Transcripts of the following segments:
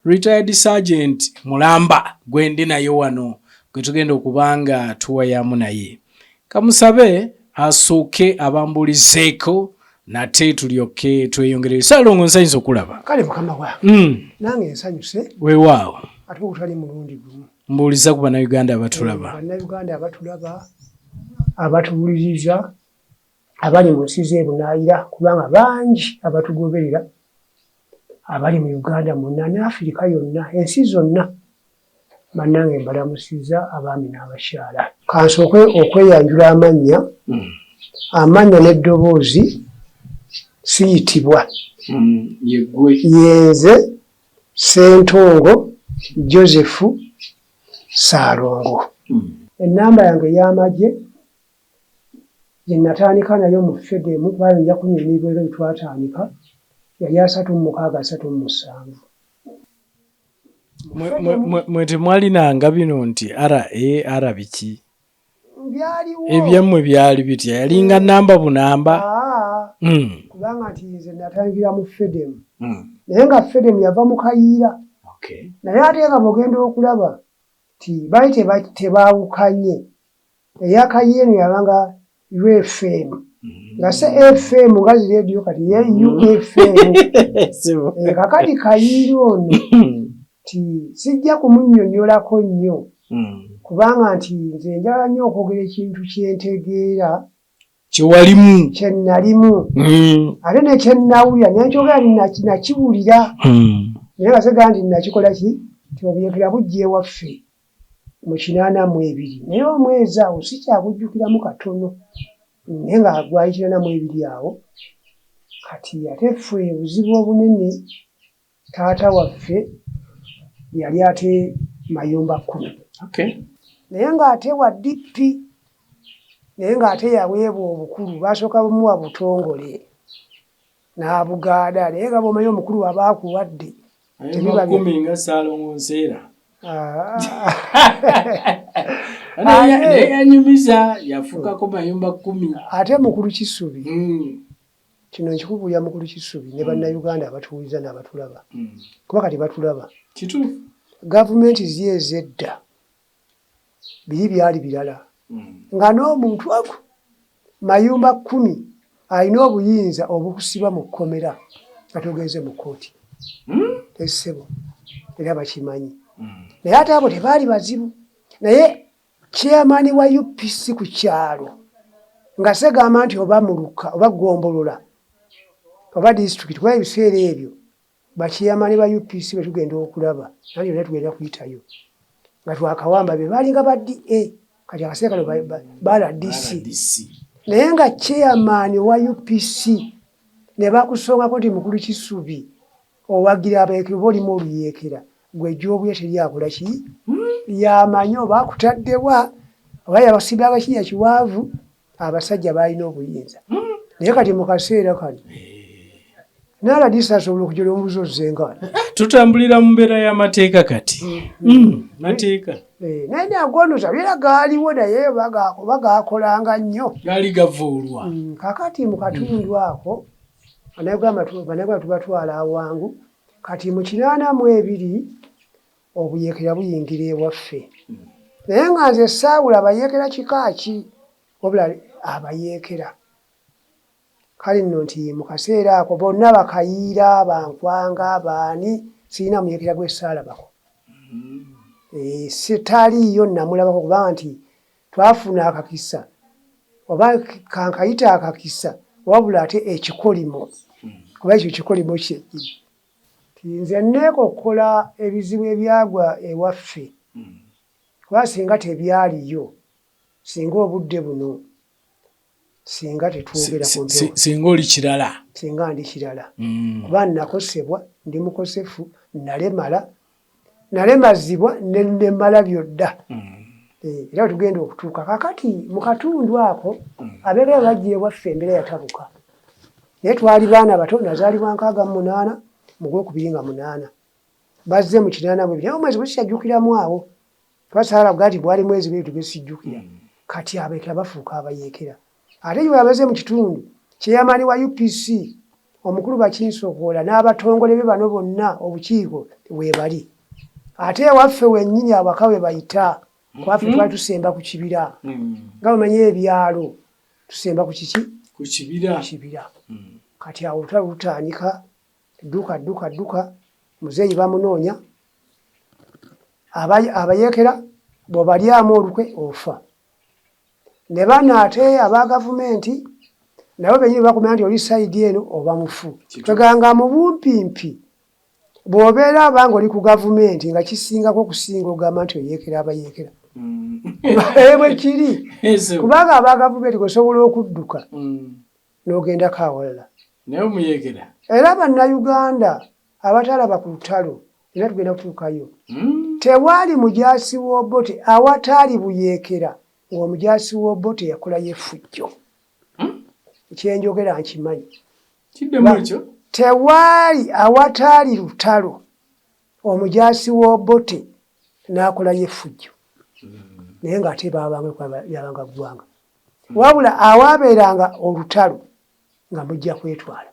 Retired Sergeant Mulamba gwendi nayo wano gwe tugenda okubanga tuwayamu naye. Kamusabe asooke abambulizeeko nate tulyoke tweyongerere. Ssaalongo nsanyusa okulaba. Kale mukama wa. Nange nsanyuse. Weewaawo. Ate butali mulundi gumu. Mbuuliza ku bannayuganda abatulaba. Bannayuganda abatulaba, abatuwuliriza, abali mu nsi z'ebunaayira kubanga bangi abatugoberera, abali mu Uganda mwonna ne Afirika yonna, ensi zonna. Bannange mbalamusiza abaami n'abakyala. Kansooke okweyanjula amannya. Amannya n'eddoboozi siyitibwa. Yenze Ssentongo Joseph Ssaalongo. Ennamba yange ey'amagye gye natandika nayo mu FEDEM twayinja kunyumirwa ebyo twatandika yali 3637. Mwe temwalinanga bino nti RA biki? Byaliwo. Ebyammwe byali bitya? Yalinga namba bunamba? Kubanga nti nze natangira mu FEDEM. Naye nga FEDEM yava mu kayiira. Naye ate nga bw'ogenda okulaba ti baali tebaawukanye. Ey'akayiira eno yabanga UFM. Nga se FM nga zi radio kati ye UFM. Kakati kayiira ono ti sijja kumunnyonnyolako nnyo. Kubanga nti nze njala nnyo okwogera ekintu kyentegeera. Kyewalimu. Kyennalimu. Ate ne kyennawulira nenkyogera nakiwulira. Naye nga sega nti nakikola ki? Nti obuyeekera bujja ewaffe mu 82. Naye omwezi awo sikyabujjukiramu katono. Naye nga gwali 82 awo. Kati ate ffe obuzibu obunene taata waffe yali ate mayumba 10. Naye ng'ate wa DP. Naye ng'ate yaweebwa obukulu basooka bumuwa butongole n'abugaada. Naye nga bw'omanyi omukulu aba akuwadde. Mayumba 10 nga Ssaalongo Nseera. Naye yanyumiza yafukako mayumba 10. Ate mukulu Kisubi. Kino nkikubuulira mukulu Kisubi ne bannayuganda abatuwuliza n'abatulaba. Kuba kati batulaba. Kituufu. Gavumenti ziyezedda. Biri byali birala. Nga n'omuntu ako mayumba 10 alina obuyinza obukusiba mu kkomera nga togenze mu kkooti. Essebo era bakimanyi. Naye ate abo tebaali bazibu. Naye chairman wa UPC ku kyalo nga segamba nti oba muluka oba gombolola oba district kuba ebiseera ebyo bachairman ba UPC betugenda okulaba nali yonna tugenda kuyitayo nga twakawamba be balinga ba DA kati abaserikale bala DC. Naye nga chairman wa UPC ne bakusongako nti mukulu Kisubi owagira abayeekera oba olimu oluyeekera gwe gy'obuye teryakola ki yamanyi oba akutaddewa oba yabasibaga kiya kiwaavu abasajja baalina obuyinza. Naye kati mu kaseera kano n'aladisa asobola okujola omubuzo zengaana. Tutambulira mu mbeera y'amateeka kati. Mateeka. Naye nagonoza bera gaaliwo naye oba gaakolanga nnyo. Gaali gavuulwa. Kakati mu katundu ako bannayuganda tubatwala awangu kati mu 82 obuyeekera buyingira ewaffe. Naye nga nze saawula abayeekera kika ki wabula abayeekera. Kale nno nti mu kaseera ako bonna bakayiira bankwanga baani sirina muyeekera gwe saalabako. Sitaliiyo namulabako kubanga nti twafuna akakisa oba kankayita akakisa wabula ate ekikolimo kuba ekyo kikolimo kyekiri. Nze neekokola ebizibu ebyagwa ewaffe kuba singa tebyaliyo singa obudde buno singa tetwogera ku mpewo singa oli kirala singa ndi kirala kuba nakosebwa ndi mukosefu nalemazibwa nemala byodda. Era tugenda okutuuka kakati mu katundu ako abeera bajja ewaffe embeera yatabuka. Naye twali baana bato nazaalibwa 68 mu Gwokubiri nga 8 bazze mu 82 naye omwezi gwesikyajjukiramu awo twasaala gati bwali mwezi bwe tugesijjukira kati abeekera bafuuka abayeekera. Ate yo yabaze mu kitundu chairman wa UPC omukulu Bakinsokoola n'abatongole be bano bonna obukiiko weebali. Ate ewaffe wennyini awaka we bayita kwaffe twali tusemba ku kibira nga bamanye ebyalo tusemba ku kiki ku kibira. Kati awo olutalo lutandika dduka muzeeyi bamunoonya abayeekera bw'obalyamu olukwe ofa. Ne bano ate aba gavumenti nabo bennyini bakumanya nti oli sayidi eno oba mufu. Tweganga mu bumpimpi bw'obeera abanga oli ku gavumenti nga kisingako okusinga ogamba nti oyeekera abayeekera. Bwe kiri kubanga aba gavumenti osobola okudduka n'ogendako awalala. Naye omuyeekera. Era bannayuganda abatalaba ku lutalo era tugenda kutuukayo. Tewaali mujaasi w'Obote awataali buyeekera ng'omujaasi w'Obote yakolayo effujjo. Ekyenjogera nkimanyi. Kiddemu ekyo? Tewaali awataali lutalo omujaasi w'Obote n'akolayo effujjo. Naye ng'ate yabanga ggwanga. Wabula awaabeeranga olutalo nga mujja kwetwala.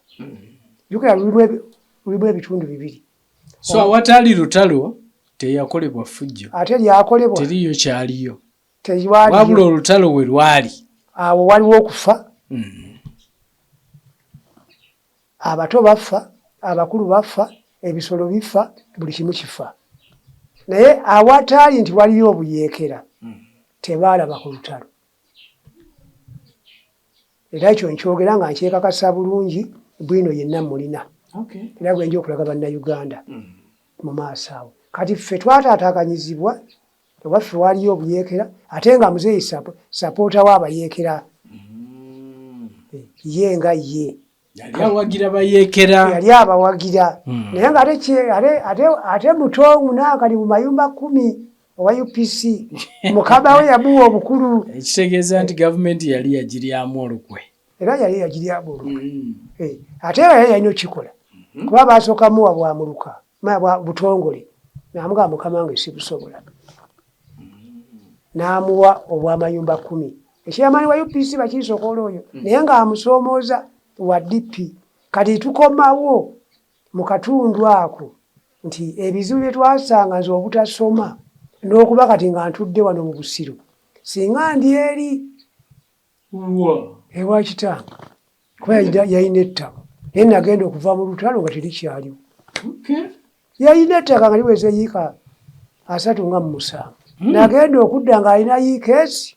Jjukira lulimu ebitundu bibiri. So awataali lutalo teyakolebwa ffujjo. Ate lyakolebwa. Teriyo kyaliyo. Tewaaliyo. Wabula olutalo we lwali. Awo waliwo okufa. Abato bafa, abakulu bafa, ebisolo bifa, buli kimu kifa. Naye awataali nti waliyo obuyeekera tebaalaba ku lutalo. Era ekyo nkyogera nga nkyekakasa bulungi bwino yenna mulina. Era gwenja okulaga bannayuganda mu maaso awo. Kati ffe twataataaganyizibwa ewaffe waliyo obuyeekera ate nga muzeeyi sapoota w'abayeekera. Ye nga ye. Yali awagira bayeekera. Yali abawagira. Naye nga ate mutongu naakali mu mayumba 10 owa UPC. Mukama we yamuwa obukulu. Ekitegeeza nti gavumenti yali yagiryamu olukwe. Era yali yagiryamu olukwe. Ate era yali yalina okikola. Kuba baasooka muwa bwamuluka. Bwa butongole. N'amugamba mukama wange sibusobola. N'amuwa obw'amayumba 10. Ekyamanyi wa UPC Bakinsokoola oyo. Naye ng'amusoomooza wa DP. Kati tukomawo mu katundu ako nti ebizibu bye twasanga nze obutasoma n'okuba kati nga ntudde wano mu Busiro. Singa ndi eri ewa kitange. Kuba yalina ettaka. Naye nagenda okuva mu lutalo nga terikyaliwo. Yalina ettaka nga liweze yiika 37. Nagenda okudda nga alina yiika ezi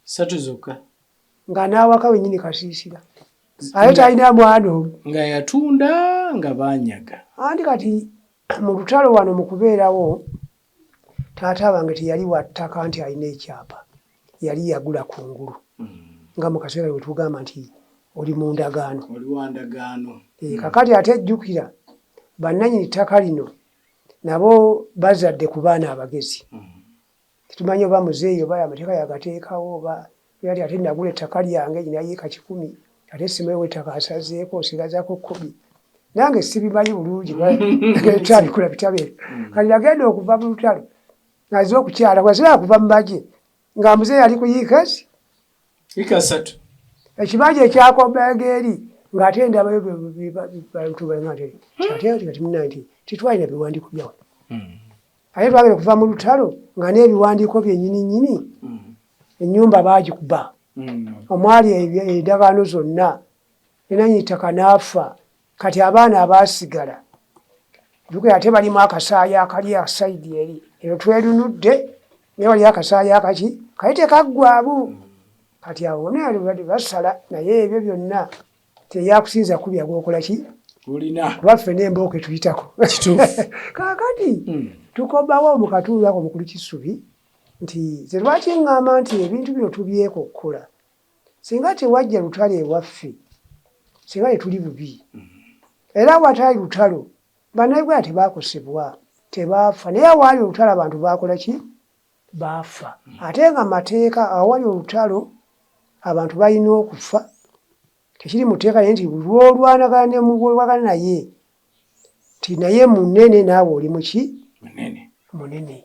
3 zokka. Nga n'awaka wennyini kasiisira. Ate talina mwana omu. Nga yatunda nga banyaga. Andi kati mu lutalo wano mu kubeerawo taata wange teyali wa ttaka nti alina ekyapa. Yali yagula kungulu. Nga mu kaseera we tugamba nti oli mu ndagaano. Oli wa ndagaano. Kakati ate jjukira bannannyini ttaka lino nabo bazadde ku baana abagezi. Tumanyi oba muzeeyi oba amateeka yagateekawo oba yali ate nagula ettaka lyange nyina yiika 10 ate simewe ettaka asazeeko osigazaako 10. Nange sibimanyi bulungi twabikola bitabeera. Kati nagenda okuva mu lutalo ngaze okukyala kwasobola kuva mu magye nga muzeeyi ali ku yiika ezi yiika 3. Ekibanja ekyakombenga eri ng'ate ndabayo bantubaŋate ate kati munanti titwalina biwandiiko byawe. Ate twagenda okuva mu lutalo nga n'ebiwandiiko byennyini ennyumba baagikuba. Omwali endagaano zonna nenannyini ttaka n'afa. Kati abaana abaasigala jjukira ate balimu akasaayi akali asayidi eri eyo twerunudde naye wali akasaayi akaki kali tekaggwaamu. Kati awo nali basala naye ebyo byonna teyakusinza kubya gwokola ki olina lwaffe n'embooka etuyitako. Kaakati tukomawo mu katundu ako mukulu Kisubi nti ze lwaki ŋŋamba nti ebintu bino tubyeko okukola singa tewajja lutalo ewaffe singa tetuli bubi. Era wataali lutalo bannayuganda tebaakosebwa tebaafa naye awaali olutalo abantu baakola ki baafa. Ate nga mateeka awali olutalo abantu balina okufa tekiri muteeka naye nti lwolwanagana ne mulwagana naye ti naye munene naawe oli muki munene.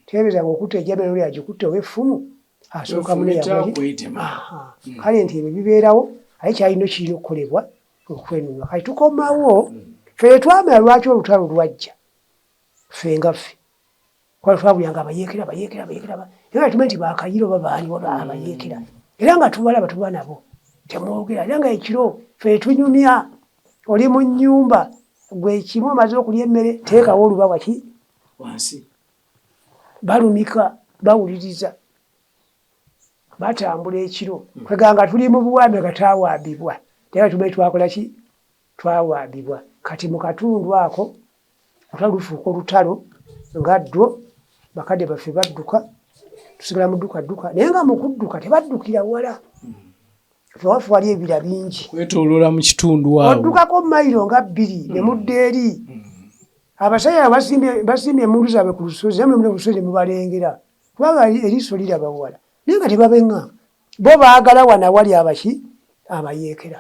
Tebeeza ng'okutta ejjambe n'oli agikutte ow'effumu asooka munne yagwa. Kale nti ebyo bibeerawo ate kyalina kirina okukolebwa okwenunula kati tukomawo ffe twamala lwaki olutalo lwajja ffe nga ffe kwali twabulanga abayeekera era tumanyi nti bakayiro babaaliwo abayeekera era nga tubalaba tuba nabo temwogera era nga ekiro ffe tunyumya oli mu nnyumba gwe kimu omaze okulya emmere teekawo olubawa ki wansi balumika bawuliriza batambula ekiro kweganga tuli mu buwambe nga twawambibwa era tumanyi twakola ki twawambibwa kati mu katundu ako lufuuka olutalo nga ddwo bakadde baffe badduka tusigala mu dduka naye nga mu kudduka tebaddukira wala waffe wali ebira bingi kwetooloola mu kitundu awo oddukako mayiro nga 2 ne mudda eri abasajja basimbye emundu zaabwe ku lusozi namwe muli ku lusozi mubalengera kubanga eriiso liraba wala naye nga tebabeŋŋanga bo baagala wana wali abaki abayeekera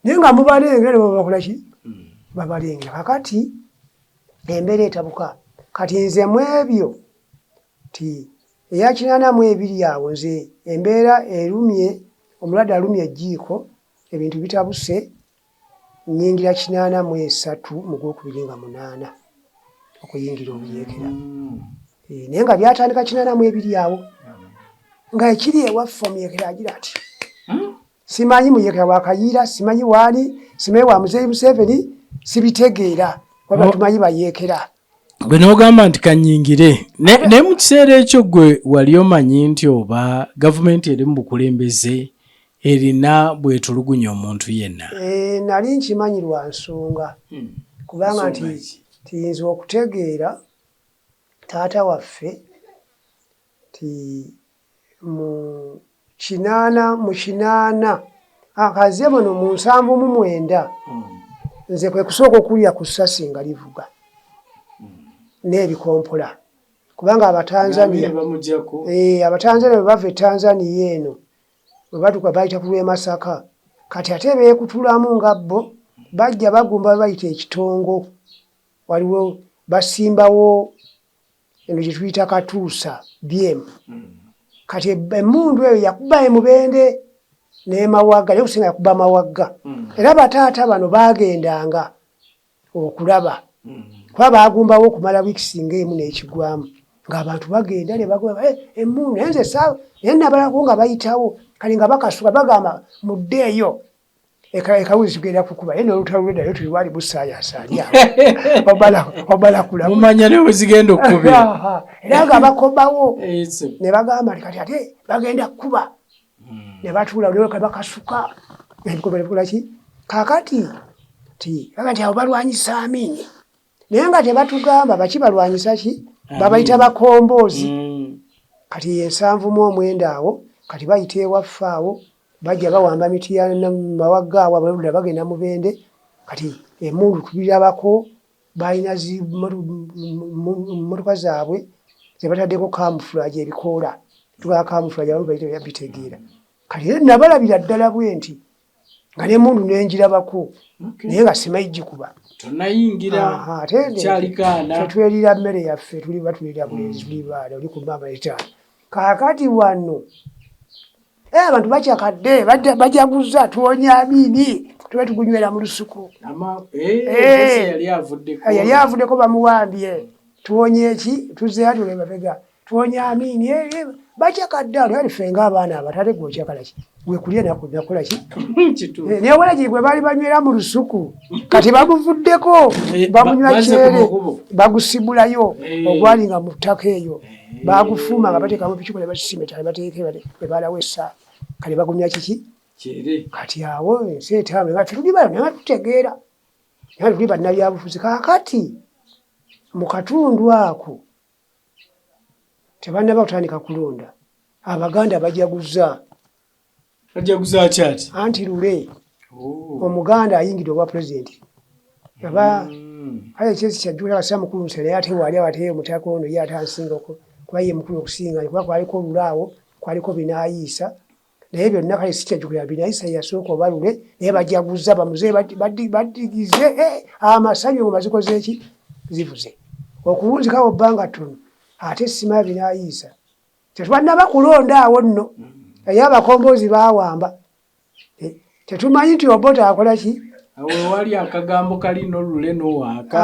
naye nga mubalengera ne babakola ki babalengera kakati embeera etabuka kati nze mu ebyo ti eya 82 awo nze embeera erumye omulwadde alumye ejjiiko ebintu bitabuse nnyingira 83 mu gwokubiri nga 8 okuyingira obuyeekera naye nga byatandika 82 awo nga ekiri ewaffe omuyeekera agira ati simanyi muyeekera wakayiira simanyi waali simanyi wa muzeeyi Museveni sibitegeera waba tumanyi bayeekera gwe n'ogamba nti kanyingire naye mu kiseera ekyo gwe wali omanyi nti oba gavumenti eri mu bukulembeze erina bwetulugunya omuntu yenna nali nkimanyi lwa nsonga kubanga nti tiyinza okutegeera taata waffe ti mu 8 akaze bano mu 79 nze kwe kusooka okulya ku ssasi nga livuga n'ebikompola kubanga abatanzania bwe bava e Tanzania eno bwe batuka bayita ku lw'e Masaka kati ate beekutulamu nga bo bajja bagumba bayita ekitongo waliwo basimbawo eno gye tuyita katuusa byemu kati emmundu eyo yakuba emubende n'emawagga naye okusinga yakuba amawagga era bataata bano baagendanga okulaba kuba baagumbawo okumala wiiki singa emu n'ekigwamu ng'abantu bagenda ne bagamba emmundu naye nze naye nabalako nga bayitawo kali nga bakasuka bagamba muddeeyo ekawuzi tugenda kukuba ye n'olutalo lwedda yo tuli wali busaayasaali awo obala kulaba mumanya ne we zigenda okkubira era nga bakomawo ne bagamba kati ate bagenda kukuba ne batuula olwo kali bakasuka ebikola ki kaakati nti abo balwanyisa Amini naye nga tebatugamba baki balwanyisa ki babayita bakomboozi kati 79 awo kati bayita ewaffe awo bajja bawamba miti ya mawagga awo abaludda bagenda mubende kati emundu tubirabako balina motoka zaabwe zebataddeko kamufulage ebikoola tugaa kamufulage abantu bayita bitegeera kati nabalabira ddala bwe nti nga n'emundu nenjirabako naye nga simayigikuba tonayingira kyalikaana tetwerira mmere yaffe tuli batulira bulenzi tuli baana oli ku mama etaano kaakati wano abantu bakyakadde bajaguza tuwonya Amini tube tugunywera mu lusuku yali avuddeko bamuwambye tuwonye eki tuzzeya tule mabega tuwonya Amini bakyakadde alo yali ffe ng'abaana abatate gwokyakala ki wekulya nakola ki naye walagi gwe baali banywera mu lusuku kati baguvuddeko bamunywa kyere bagusibulayo ogwali nga mu ttaka eyo bagufuuma nga bateekamu ebicupa ne bakisimeta ne bateeka be balawesa kati bagumya kiki kati awo ensi etaano nga tuli bano naye tutegeera naye tuli bannabyabufuzi kaakati mu katundu ako tebannaba kutandika kulonda Abaganda bajaguza kyati anti lule Omuganda ayingidde obwa pulezidenti aba kale kyesi kyajjula Kasita Mukulu Nsele ate wali ate omutaka ono ye ate ansingako kuba ye mukulu okusinga kuba kwaliko olulaawo kwaliko binaayiisa naye byonna kale si kyajjukira binaayiisa yasooka oba lule naye bajaguza bamuze badigize amasanyu ngo bazikoze eki zivuze okuwunzikawo bbanga ttono ate sima binaayiisa tetubannaba kulonda awo nno eyo abakomboozi baawamba tetumanyi nti Obote akola ki awo wali akagambo kali n'olule n'owaaka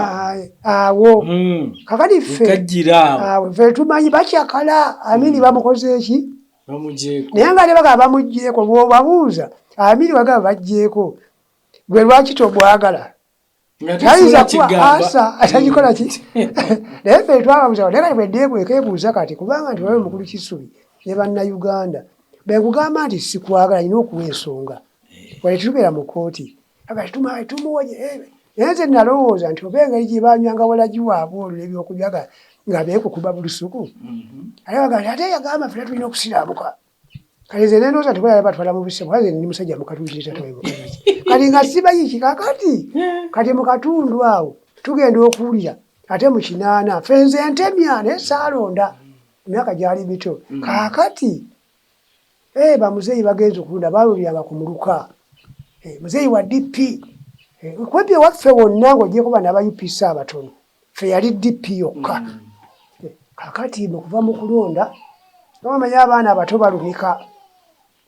awo kakati ffe kajjira awo ffe tumanyi bakyakala Amini bamukoze eki bamugyeko naye nga ne bagamba bamugyeko bw'obabuuza Amini bagamba bagyeko gwe lwaki tobwagala tayinza kuba asa atagikola ki naye ffe twababuuza naye kati bweddeeku ekeebuuza kati kubanga nti wawe mukulu Kisubi ne bannayuganda bekugamba nti sikwagala nina okuwa ensonga wali tubeera mu kooti agati tumuwoye naye nze nalowooza nti oba engeri gye banywanga walagi waabwe olwo ebyokulya nga beekukuba bulusuku ate bagamba ate yagamba ffe tulina okusiraamuka kati nze nendowooza nti bwera batwala mu bise bwaze ndi musajja mukatuukiriza tawe mukatuuki kati nga sibayiki kakati kati mu katundu awo tugenda okuwulira ate mu kinaana ffe nze ntemya naye saalonda emyaka gyali mito kakati bamuzeeyi bagenza okulunda baaluliranga ku muluka muzeeyi wa DP kwebyo waffe wonna ng'ogyeko bana aba UPC abatono ffe yali DP yokka kakati mukuva mu kulonda nomanya abaana abato balumika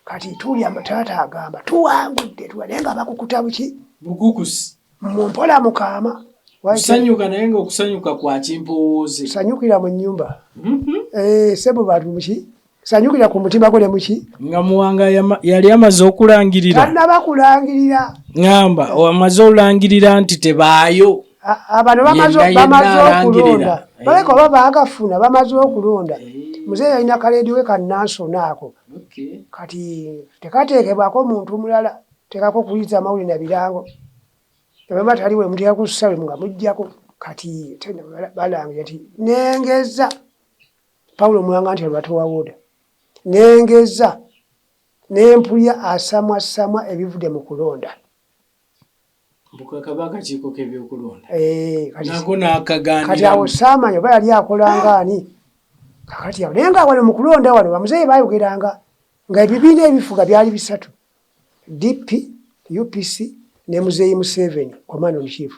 kati tulya taata agamba tuwangudde naye nga bakukuta buki bukukusi mumpola mukaama kusanyuka naye nga okusanyuka kwa kimpowooze sanyukira mu nnyumba sebo bantu muki sanyukira ku mutima gwe ne muki nga Muwanga yali amaze okulangirira tannaba kulangirira ngamba amaze olangirira nti tebaayo abano bamaze okulonda baleka oba baagafuna bamaze okulonda muzeeyi alina kaleedi we kannansonaako kati tekateekebwako muntu mulala tekako kuyiza amawulire na birango ebamba taliwe muteeka ku ssale nga mujjako kati balangira nti nengeza Pawulo Muwanga nti alwatowawoda nengeza nempulya asamwasamwa ebivudde mu kulonda akakiiko k'ebyokulonda kati awo saamanyi oba yali akolangaani kakati awo naye nga wano mu kulonda wano bamuzeeyi bayogeranga nga ebibiina ebifuga byali bisatu DP UPC ne muzeeyi Museveni command in chief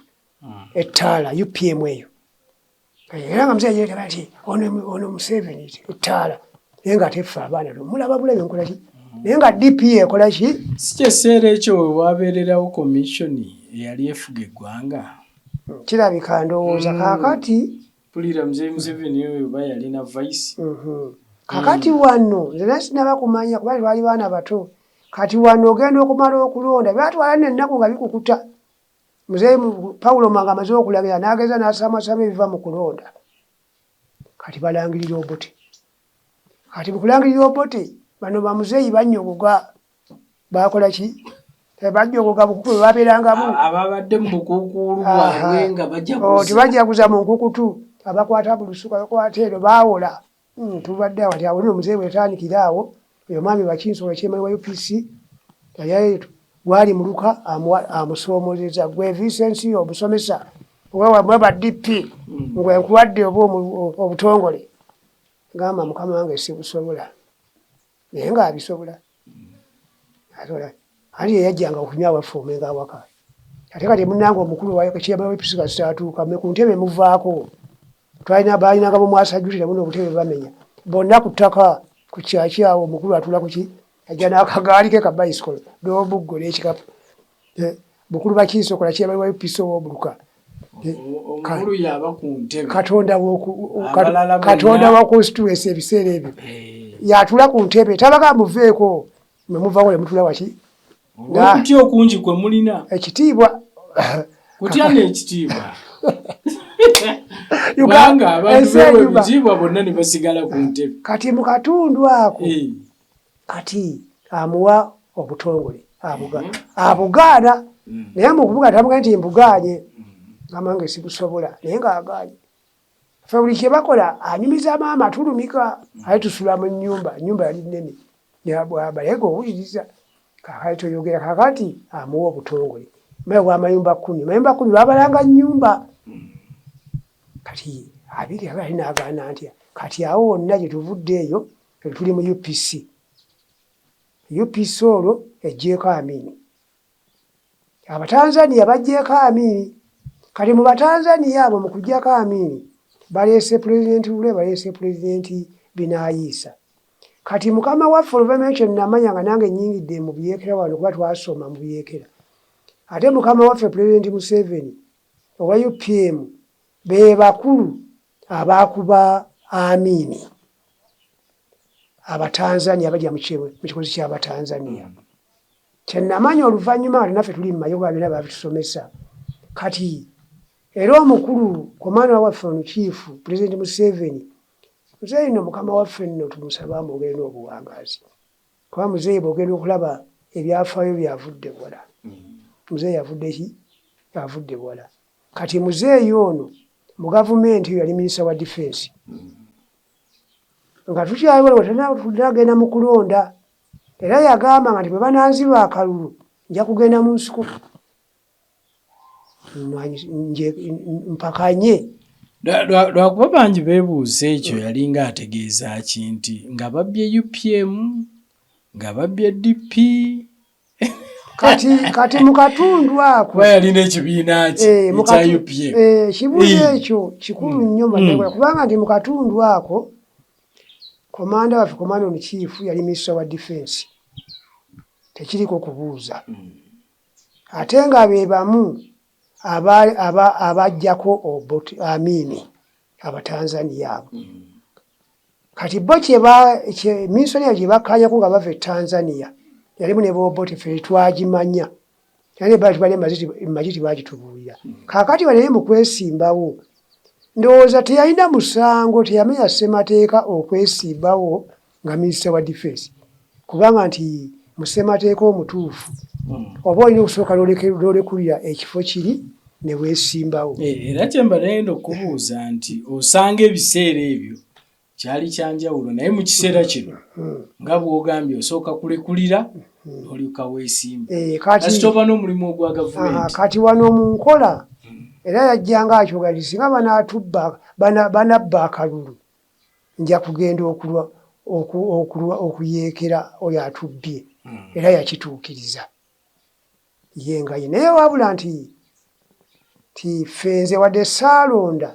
ettaala UPM eyo era nga muzeeyi yeetaba nti ono Museveni ettaala naye nga tefa abaana mulaba bulabe nkola ki naye nga DP ekola ki si kyeseera ekyo we wabeererawo komishoni eyali efuga eggwanga kirabika ndowooza kakati pulira muzeeyi Museveni oyo oba yalina vice kakati wano nze sinaba kumanya kuba twali baana bato kati wano ogenda okumala okulonda byatwala n'ennaku nga bikukuta muzeeyi Pawulo Muwanga amaze okulagira n'ageza n'asamasama ebiva mu kulonda kati balangirira obote kati mukulangirira obote bano bamuzeeyi bannyogoga bakola ki bannyogoga bukuku bwe babeerangamu ababadde mu bukuukulu bwabwe nga tebajaguza mu nkukutu abakwata bulusuku abakwata ero baawola tubadde awati awo nno muzeeyi bwetandikira awo oyo mwami Bakinsola kyemani wa UPC gwali muluka amusoomozeza gwe Vicensi omusomesa wamwe ba DP ngwe nkuwadde oba obutongole gamba mukama wange sibusobola naye nga abisobola ali yeyajjanga okunywa waffe omenga awaka ate kati munange omukulu wakyemani wa UPC kasitaatuuka me ku ntebe muvaako balinanga bamwasajjulira buno obutebe bamenya bonna ku ttaka ku kyaki awo omukulu atula kuki ajja n'akagaali ke ka bicycle n'obuggo n'ekikapu bukulu Bakinsola kyemani wa UPC ow'obuluka katonda wa constituency ebiseera ebyo yatula ku ntebe tabaga muveeko mwe muvaako ne mutula waki okutya okungi kwe mulina ekitiibwa kutya n'ekitiibwa kubanga abantu bewe ebitiibwa bonna ne basigala ku ntebe kati mu katundu ako kati amuwa obutongole abugaana naye mu kubuga tamuga nti mbugaanye ngamange sibusobola naye ngaagaanye ffe buli kye bakola anyumiza maama tulumika aye tusula mu nnyumba yali nnene yabwaba naye gowuliriza kakati toyogera kakati amuwa obutongole maye bwamayumba 10 mayumba 10 babalanga nnyumba kati abiri abali n'agaana ntya kati awo wonna gye tuvudde eyo tuli mu UPC olwo ejjeeko Amini Abatanzania bajjeeko Amini kati mu Batanzania abo mu kujjako Amini baleese pulezidenti Lule baleese pulezidenti Binayisa kati mukama waffe oluvannyuma ekyo namanya nga nange nnyingidde mu Buyeekera wano kuba twasoma mu Buyeekera ate mukama waffe President Museveni owa UPM be bakulu abakuba amini abatanzania bajja mu kikozi ky'abatanzania kyenamanya oluvannyuma ate naffe tuli mu mayoga bina babitusomesa kati era omukulu komanda waffe omukiifu President Museveni muzeeyi no mukama waffe nno tumusaba amwogere n'obuwangazi kuba muzeeyi bwogenda okulaba ebyafaayo byavudde wala muzeeyi avudde ki avudde wala kati muzeeyi ono mu gavumenti yali minisita wa defense nga tukyagenda mu kulonda era yagamba nga nti bwe bananzirwa akalulu nja kugenda mu nsiko mpakanye lwakuba bangi beebuuza ekyo yalinga ategeeza ki nti nga babbye UPM nga babbye DP kati mu katundu ako kuba yalina ekibiina ekya UPM ekibuuzo ekyo kikulu nnyo kubanga nti mu katundu ako komanda waffe komanda omukiifu yali minisita wa defense tekiriko kubuuza ate nga be bamu abajjako amini abatanzania abo kati bo minisitule gye bakkanyako nga bava e Tanzania yalimu ne bobote ffe twagimanya yani bali majiti bagitubuulira kaakati balere mu kwesimbawo ndowooza teyalina musango teyamenya ssemateeka okwesimbawo nga minisita wa defense kubanga nti musemateeka omutuufu oba olina okusooka lolekulira ekifo kiri ne weesimbawo era kyemba nayenda okubuuza nti osanga ebiseera ebyo kyali kyanjawulo naye mu kiseera kino nga bw'ogambye osooka kulekulira olyoka weesimba kati toba n'omulimu ogwa gavumenti kati wano mu nkola era yajjanga akyoga nti singa banabba akalulu nja kugenda okuyeekera oyo atubbye era yakituukiriza yengaye naye wabula nti ffe nze wadde saalonda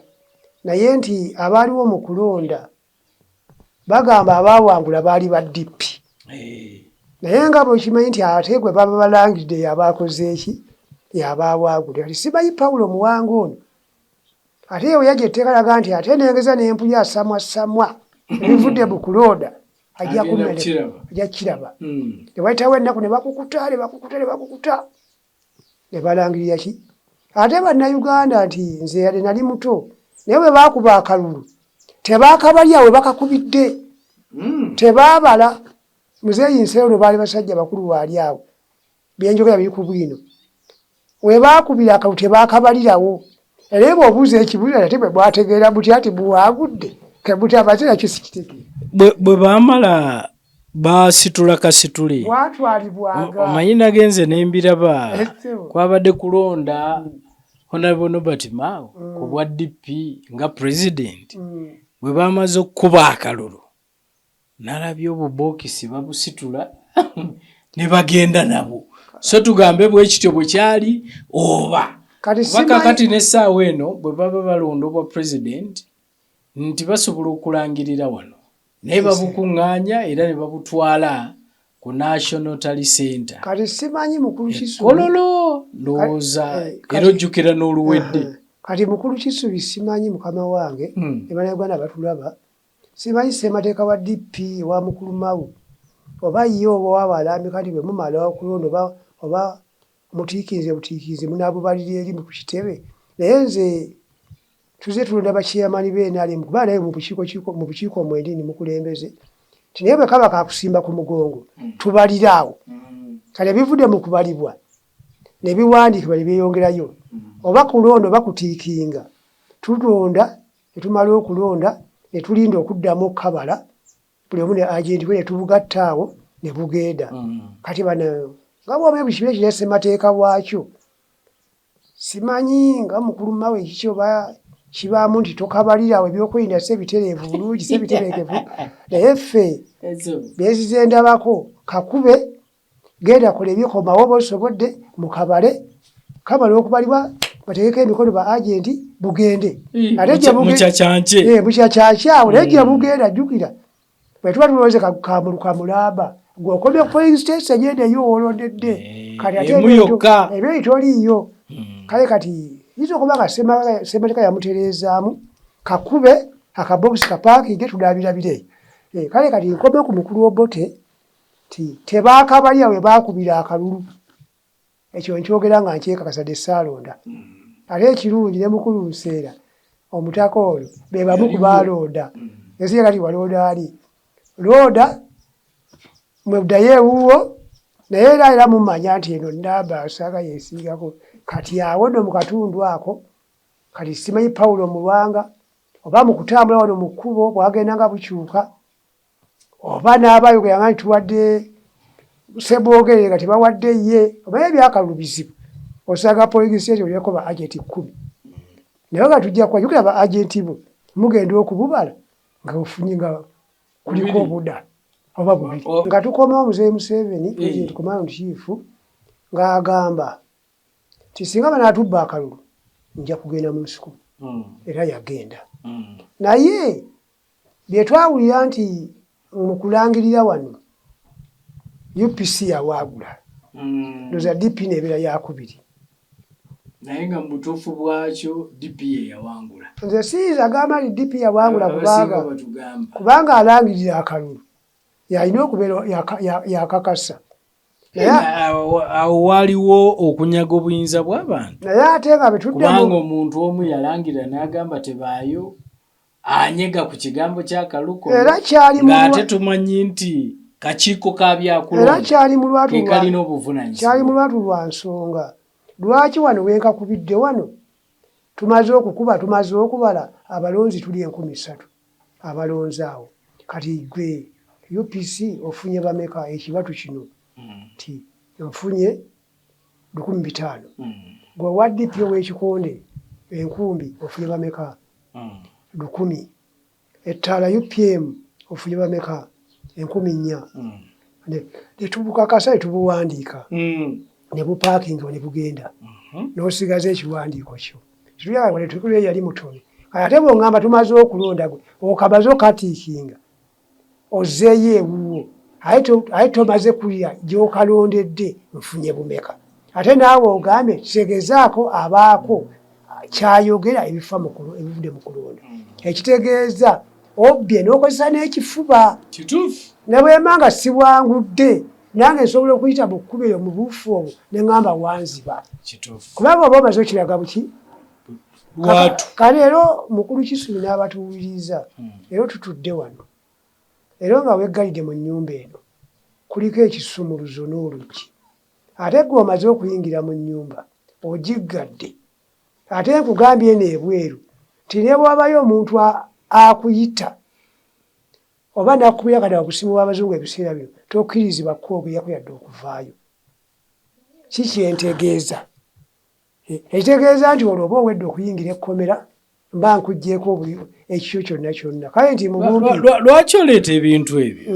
naye nti abaaliwo mu kulonda bagamba abaawangula baali ba DP naye nga bwekimanyi nti ate gwe baba balangidde yabakoze eki yabaawangula kati simanyi Pawulo Muwanga ono ate eyo yajja etteeka laga nti ate nengeza n'empuya asamwasamwa ebivudde mu kulonda ajja kiraba ne wayitawo ennaku ne bakukuta ne balangirira ki ate bannayuganda nti nze yali nali muto naye bwe baakuba akalulu tebaakabalya we bakakubidde tebaabala muzeeyi Nseero baali basajja bakulu waali awo byenjogera biri ku bwino we baakubira akalulu tebaakabalirawo era bw'obuuza ekibuuzo ate bwe bwategeera buti ati buwaagudde kebutyabate nakyo sikitegeera bwe baamala basitula kasitule watwalibwaga omanyi nagenze nembiraba kwabadde kulonda Honorable Norbert Mao ku bwa DP nga president bwe bamaze okukuba akalulu nalabye obubokisi babusitula ne bagenda nabo so tugambe bwekityo bwe kyali oba kakati n'essaawa eno bwe baba balonda obwa president nti basobola okulangirira wano naye babukuŋŋaanya era ne babutwala ku National Tally Center kati simanyi mukulu Kisubi kololo ndowooza era ojjukira n'oluwedde kati mukulu Kisubi simanyi mukama wange ne bannayuganda batulaba simanyi ssemateeka wa DP wa mukulu Mawu oba ye oba wabalambi kati bwe mumala okulonda oba mutiikirize munaabubalira eri mu kitebe naye nze tuze tulonda bakiyamani b'NRM kuba naye mu bukiiko mwendini mukulembeze ti naye bwe kaba kakusimba ku mugongo tubaliraawo kale bivudde mu kubalibwa ne biwandiikibwa ne byeyongerayo oba kulonda oba kutiikinga tulonda ne tumala okulonda ne tulinda okuddamu okukabala buli omu ne agenti we ne tubugatta awo ne bugenda kati bano nga bw'oba bukibe ekirina ssemateeka bwakyo simanyi nga mukulu Mawe ekiki oba kibaamu nti tokabalirawo ebyokwerinda sebitereevu bulungi sebitereekevu naye ffe byezize ndabako kakube genda kola ebikomawo oba osobodde mukabale kabale okubalibwa bategeka emikono ba agenti bugende mukyakyanke awo naye gye bugenda jjukira bwe tuba tulowooze kamulamba gwokomye ku polling station yendeyo wolondedde kati ate ebyo toliiyo kale kati yinza okuba nga Ssemateeka yamutereezaamu kakube akabokisi kapaakinge tudaabirabire kale kati nkome ku mukulu Obote tebaakabalya we baakubira akalulu ekyo nkyogera nga nkyekakasadde Ssaalonda ate ekirungi ne mukulu Luseera omutaka oyo be bamu ku baalonda ensi kati walonda ali londa mweddayo ewuwo naye era mumanya nti eno namba asaaga yeesiigako kati awo no mu katundu ako kati simanyi Pawulo Mulwanga oba mu kutambula wano mu kkubo bwagenda nga bukyuka oba n'abayogera nga tuwadde Ssebwogerere nga tebawadde ye oba ebyakalulu bizibu osanga polling station olyeko ba agenti 10 naye nga tujja kwajukira ba agenti bo mugenda okububala nga ofunye nga kuliko obuda oba bubiri nga tukomawo Muzeeyi Museveni President Command Chief ng'agamba ti singa banaatubba akalulu nja kugenda mu nsiko era yagenda naye bye twawulira nti mu kulangirira wano UPC yawaagula ndoza DP n'ebeera yakubiri naye nga mu butuufu bwakyo DP ye yawangula nze siyinza agamba nti DP yawangula kubanga alangirira akalulu yalina okubeera yakakasa awo waliwo okunyaga obuyinza bw'abantu naye ate nga kubanga omuntu omu yalangirira n'agamba tebaayo anyega ku kigambo ky'akaluko ng'ate tumanyi nti kakiiko ka byakulonda era kyali mu obuvunaanyizibwa lwa nsonga lwaki wano wenkakubidde wano tumaze okubala abalonzi tuli 13 abalonzi awo kati gwe UPC ofunye bameka ekibatu kino ti nfunye 1500 gwe wadde pyo w'ekikonde enkumbi ofunye bameka 10,000 ettaala UPM ofunye bameka 4,000 ne tubukakasa ne tubuwandiika ne bupaakinga ne bugenda n'osigaza ekiwandiiko kyo kituyagala tukule yali mutono ate bw'ongamba tumaze okulonda gwe okabaze okatiikinga ozzeeyo ewuwo aye tomaze kulira gy'okalondedde nfunye bumeka ate naawe ogambe kitegezaako abaako kyayogera ebivudde mu kulonda ekitegeeza obbye n'okozesa n'ekifuba ne bwemanga sibwangudde nange nsobola okuyita mu kkubo eyo mu buufu obwo ne ŋŋamba wanziba kubanga oba omaze okiraga buki kale ero mukulu Kisubi n'abatuwuliriza ero tutudde wano ero nga weggalidde mu nnyumba eno kuliko ekisumuluzo n'oluggi ate gwe omaze okuyingira mu nnyumba ogiggadde ate nkugambye eno ebweru ti ne bwabayo omuntu akuyita oba nakubira kati wakusimu w'abazungu ebiseera bino tokkirizibwa kwogeyako yadde okuvaayo kikyentegeeza ekitegeeza nti olwo oba owedde okuyingira ekkomera mba nkuggyeko ekikyo kyonna kale nti lwaki oleeta ebintu ebyo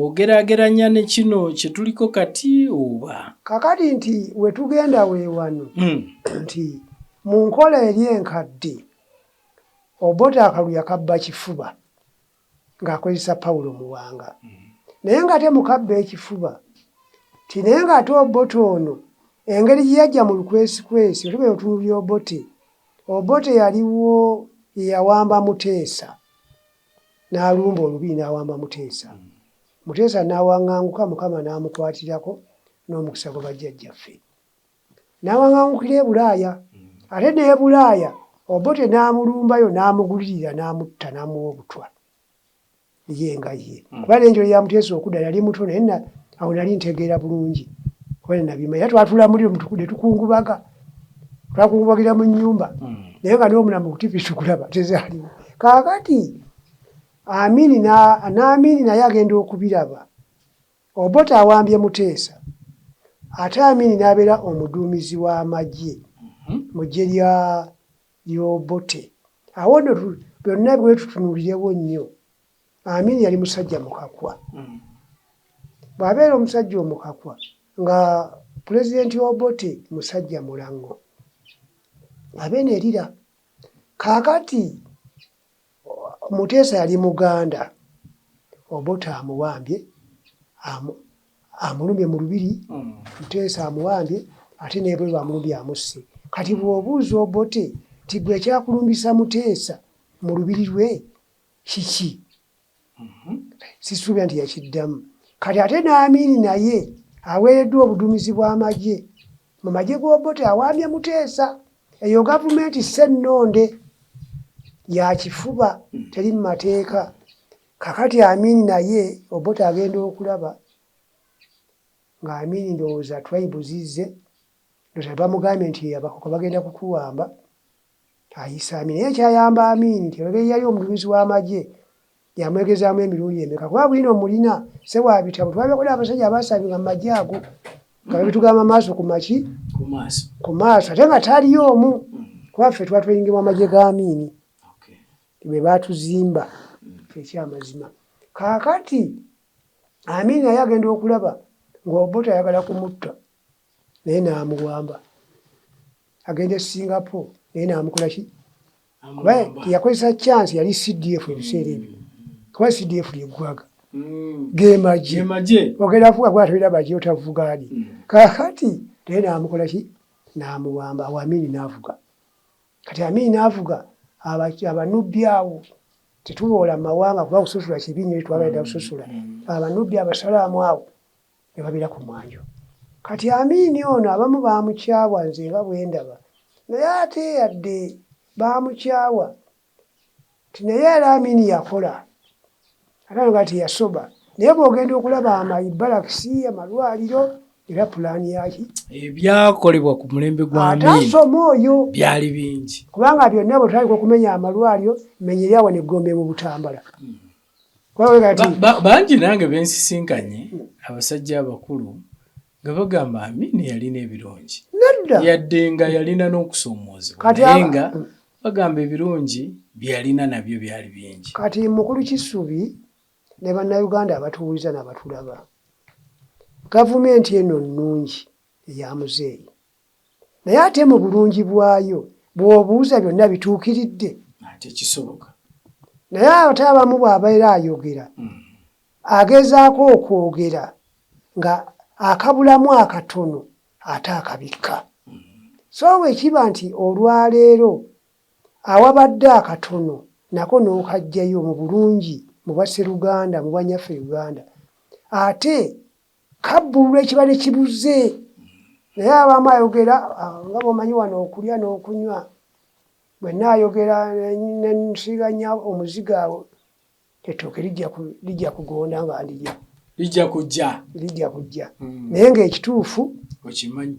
ogeraageranya ne kino kye tuliko kati oba kakati nti we tugenda weewano nti mu nkola eri enkadde Obote akalulu yakabba kifuba ng'akozesa Pawulo Muwanga naye ng'ate mukabba ekifuba ti naye ng'ate Obote ono engeri gye yajja mu lukwesikwesi otugenda otunuulira Obote yaliwo yeyawamba Muteesa n'alumba olubiri n'awamba Muteesa n'awaŋŋanguka Mukama n'amukwatirako n'omukisa gwe bajjajjaffe n'awaŋŋangukira e Bulaaya ate n'e Bulaaya Obote n'amulumbayo n'amugulirira n'amutta n'amuwa obutwa ye nga ye kuba n'enjolo ya Muteesa okudda yali muto naye awo nali ntegeera bulungi kuba nabima era twatula muliro ne twakungubagira mu nnyumba naye nga n'omulamu kutivi tukulaba tezaaliwo kaakati Amini naye agenda okubiraba Obote awambye Muteesa ate Amini n'abeera omuduumizi w'amagye mu ggye ly'Obote awo nno byonna bwe tutunuulirewo nnyo Amini yali musajja mukakwa bw'abeera omusajja omukakwa nga pulezidenti Obote musajja mulango abeenerira kaakati Muteesa yali Muganda Obote amuwambye amulumye mu lubiri Muteesa amuwambye ate nebwe amulumbye amusse. Kati bw'obuuza Obote ti gwe ekyakulumbisa Muteesa mu lubiri lwe kiki? Sisuubira nti yakiddamu. Kati ate n'Amini naye aweereddwa obuduumizi bw'amagye. Mu magye g'Obote awambye Muteesa. Eyo gavumenti sennonde yakifuba teri mu mateeka. Kakati Amini naye Obote agenda okulaba nga Amini ndowooza tribe zizze ndowooza bamugambye nti abakoko bagenda kukuwamba. Ayisa Amini naye kyayamba Amini nti olabye yali omuduumizi w'amagye yamwegezaamu emirundi emeka kuba bulina omulina sewabitabo twabekola abasajja abaasabinga mu magye ago nga babitugamba maaso ku maki ku maaso ate nga taliyo omu kuba ffe tuba tweyingira mu magye ga Amini bwe baatuzimba ekyamazima. Kaakati Amini naye agenda okulaba ng'Obote ayagala kumutta naye n'amuwamba. Agenda e Singapore naye n'amukola ki? Kuba yakozesa chance yali CDF ebiseera ebyo. Kuba CDF ly'eggwaga ge magye ogenda kuvuga kuba tolina magye otavuga ali. Kaakati naye n'amukola ki? N'amuwamba. Awo Amini n'avuga. Kati Amini n'avuga abanubbi awo tetuboola mu mawanga kuba kususula kibi nnyo twagala kususula. Abanubbi abasalaamu awo ne babeera ku mwanjo. Kati Amini ono abamu baamukyawa nze nga bwe ndaba naye ate yadde baamukyawa naye era Amini yakola ate nga teyasoba. Naye bw'ogenda okulaba amabalakisi amalwaliro era pulaani yaki ebyakolebwa ku mulembe gwa Amini atasoma oyo byali bingi kubanga byonna bwe twaliko okumenya amalwaliro menyeri awo n'eggombe mu Butambala. Bangi nange bensisinkanye abasajja abakulu nga bagamba Amini yalina ebirungi yadde nga yalina n'okusoomoozebwa naye nga bagamba ebirungi byeyalina nabyo byali bingi. Kati mukulu Kisubi ne bannayuganda abatuwuliza n'abatulaba gavumenti eno nnungi eya muzeeyi naye ate mu bulungi bwayo bw'obuuza byonna bituukiridde tekisoboka. Naye ate abamu bw'abeera ayogera agezaako okwogera nga akabulamu akatono ate akabikka. So wekiba nti olwaleero awabadde akatono nako n'okajjayo mu bulungi mu Basseruganda mu banyaffe Uganda ate kabbulula ekiba ne kibuze. Naye abamu ayogera nga bw'omanyi wano okulya n'okunywa bwenna ayogera nensiganya omuzigo awo ettooke lijja kugonda nga ndirya lijja kujja naye ng'ekituufu okimanyi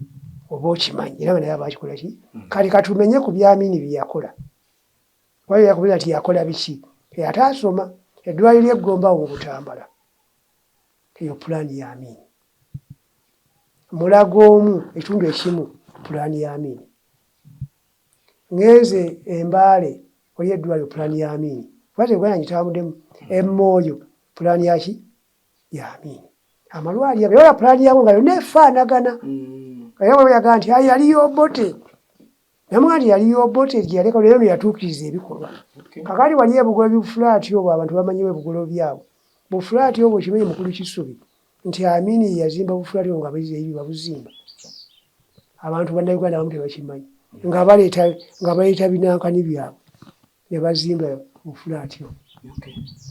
oba okimanyi era nga naye abakikola ki. Kale katumenye ku bya Amini bye yakola. Waliwo yakubira nti yakola biki ate asoma eddwaliro eggombawo mu Butambala eyo pulaani ya Amini. Mulago omu ekitundu ekimu pulaani ya Amini. Ngenze Embaale wali eddwaliro pulaani ya Amini. Kwate Uganda ngitabuddemu Emmooyo pulaani yaki ya Amini. Amalwaliro byola pulaani yabo nga yonna efaanagana. Kayabo yaga nti yaliyo Obote. Namwe nti yaliyo Obote gye yaleka leero yatuukiriza ebikolwa. Kakati wali ebugolo bifulaati obwo abantu bamanyiwe ebugolo byabo. Bufulaati obwo kimenye mukulu Kisubi nti Amini yazimba bufulaati nga babuzimba. Abantu bannayuganda abamu tebakimanyi nga baleeta binankani byabwe ne bazimba bufulaati obwo.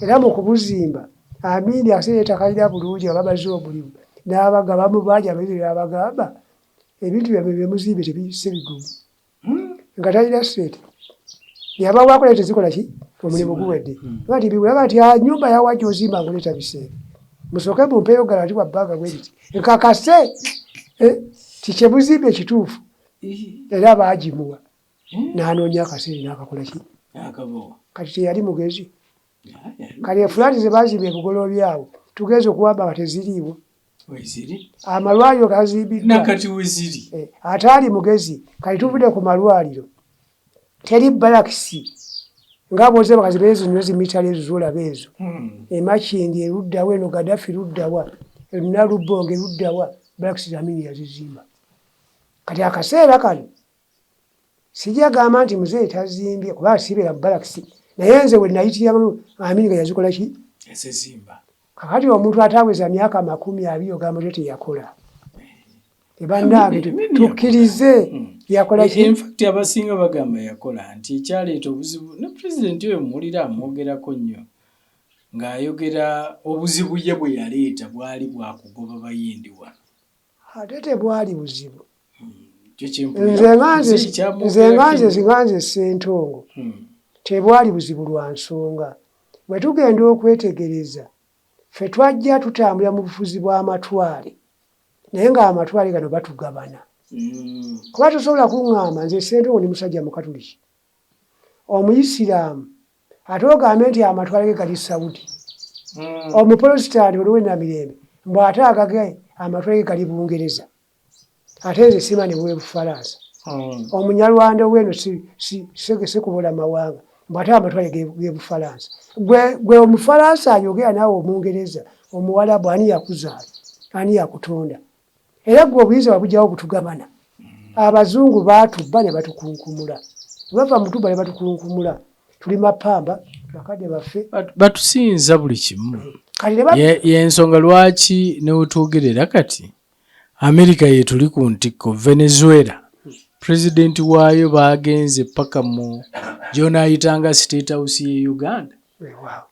Era mu kubuzimba Amini aseera takalira bulungi ababaze omulimu n'abagabamu bangi abaizire abagamba ebintu byabwe bye muzimbe tebiyise bigumu nga talina ssente yabawaako naye tezikola ki omulimu guwedde nti biwulaga nti nyumba yawa gy'ozimba ngoleeta biseera musooke mumpeeyo garanti wa bbanga bwe riti nkakase tikye buzimbe ekituufu era baagimuwa n'anoonya akaseera n'akakola ki kati teyali mugezi. Kale fulaati ze baazimba ebugolo byawo tugeze okuwamba nga teziriiwo amalwaliro gazimbiddwa ate ali mugezi. Kale tuvudde ku malwaliro teri balakisi nga bwoze bakazibeera zino zimitala ezo zolaba ezo emakindi eruddawa eno Gaddafi eruddawa Nalubonga eruddawa balakisi Amini yazizimba. Kati akaseera kano sijja gamba nti muzeeyi tazimbye kuba sibeera mu balakisi naye nze we nayitiramu Amini nga yazikola ki kakati omuntu ataweza myaka 20 ogamba nti teyakola ebannange tukkirize yakola ki infact abasinga bagamba yakola nti ekyaleeta obuzibu ne pulezidenti oyo muwulira amwogerako nnyo ng'ayogera obuzibu ye bwe yaleeta bwali bwakugoba bayindi wano ate tebwali buzibu nze Ssentongo tebwali buzibu lwa nsonga bwe tugenda okwetegereza ffe twajja tutambula mu bufuzi bw'amatwale naye ng'amatwale gano batugabana kuba tosobola kuŋŋamba nze Ssentongo ndi musajja mukatuliki omuyisiraamu ate ogambe nti amatwale ge gali Saudi omuprotestant oliwo Namirembe mbw ate agage amatwale ge gali Bungereza ate nze simanyi bwe Bufalansa omunyarwanda weno segese kubola mawanga mbw ate amatwale ge Bufalansa gwe Omufalansa ayogera naawe Omungereza Omuwarabu ani yakuzaala ani yakutonda era gwe obuyinza babujjawo butugabana abazungu baatubba ne batukunkumula bava mutuba ne batukunkumula tuli mapamba bakadde baffe batusinza buli kimu yensonga lwaki newetwogerera kati Amerika yetuli ku ntikko Venezuela pulezidenti waayo bagenze paka mu gy'onaayitanga State House ye Uganda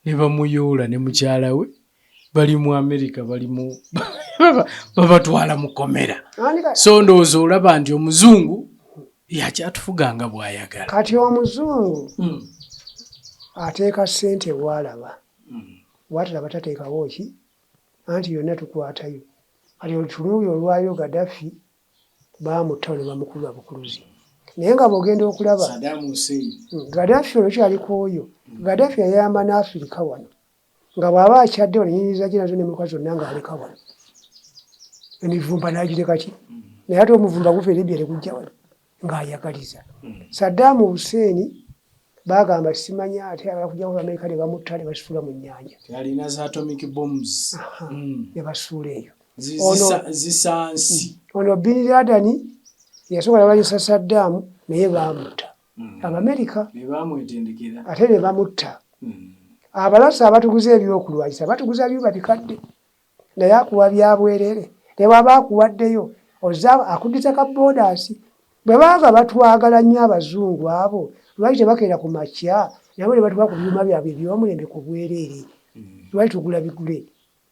ne bamuyoola ne mukyala we bali mu Amerika bali mu babatwala mu komera so ndowooza olaba nti omuzungu yakyatufuganga bw'ayagala kati omuzungu ateeka ssente bw'alaba bw'atalaba tateekawo ki anti yonna tukwatayo kati olutuluuyo olwayo Gaddafi baamutta ne bamukuba bukuluzi naye nga bw'ogenda okulaba Gaddafi olwo kyaliko oyo Gaddafi yayamba n'Afirika wano nga bw'aba akyadde wano ennyinyiza gye nazo n'emmuka zonna ng'aleka wano emivumba n'agireka ki naye ate omuvumba guva Libya tegujja wano ng'ayagaliza Saddam Hussein bagamba simanyi ate abakujjawo Amerika ne bamutta ne basitula mu nnyanja alina za atomic bombs ne basuula eyo zisansi ono Bin Laden yasobola balisa Saddam naye baamutta Abamerika ate ne bamutta abalasa abatuguza ebyokulwanyisa batuguza byuba bikadde naye akuwa byabwerere ne bwaba akuwaddeyo oza akuddiza ka boodasi bwe baaga batwagala nnyo abazungu abo lwaki tebakeera ku makya nabo ne batuba ku byuma byabwe eby'omulembe ku bwereere lwaki tugula bigule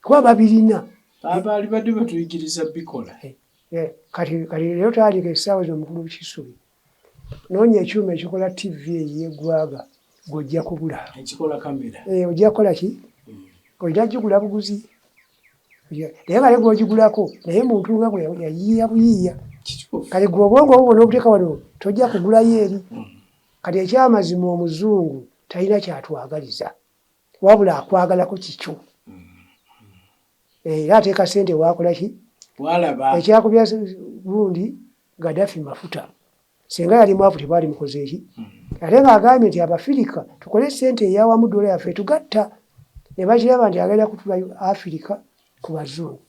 kuba babirina baali badde batuyigiriza bikola kati leero tandika essaawa z'omukulu Kisubi noonya ekyuma ekikola TV eyeggwaga ng'ojja kubula ekikola kamera ojja kukola ki ojja gigula buguzi naye nga legwogigulako naye muntu nga bwe yayiiya buyiiya kati gwe obwongo obwo n'obuteeka wano tojja kugulayo eri kati ekyamazima omuzungu talina kyatwagaliza wabula akwagalako kikyo era ateeka ssente waakola ki ekyakubya gundi Gaddafi mafuta singa yali mwavu tebaali mukoze eki ate ng'agambye nti Abafirika tukole ssente eyawamu dola yaffe tugatta ne bakiraba nti agenda kutula Afirika ku bazungu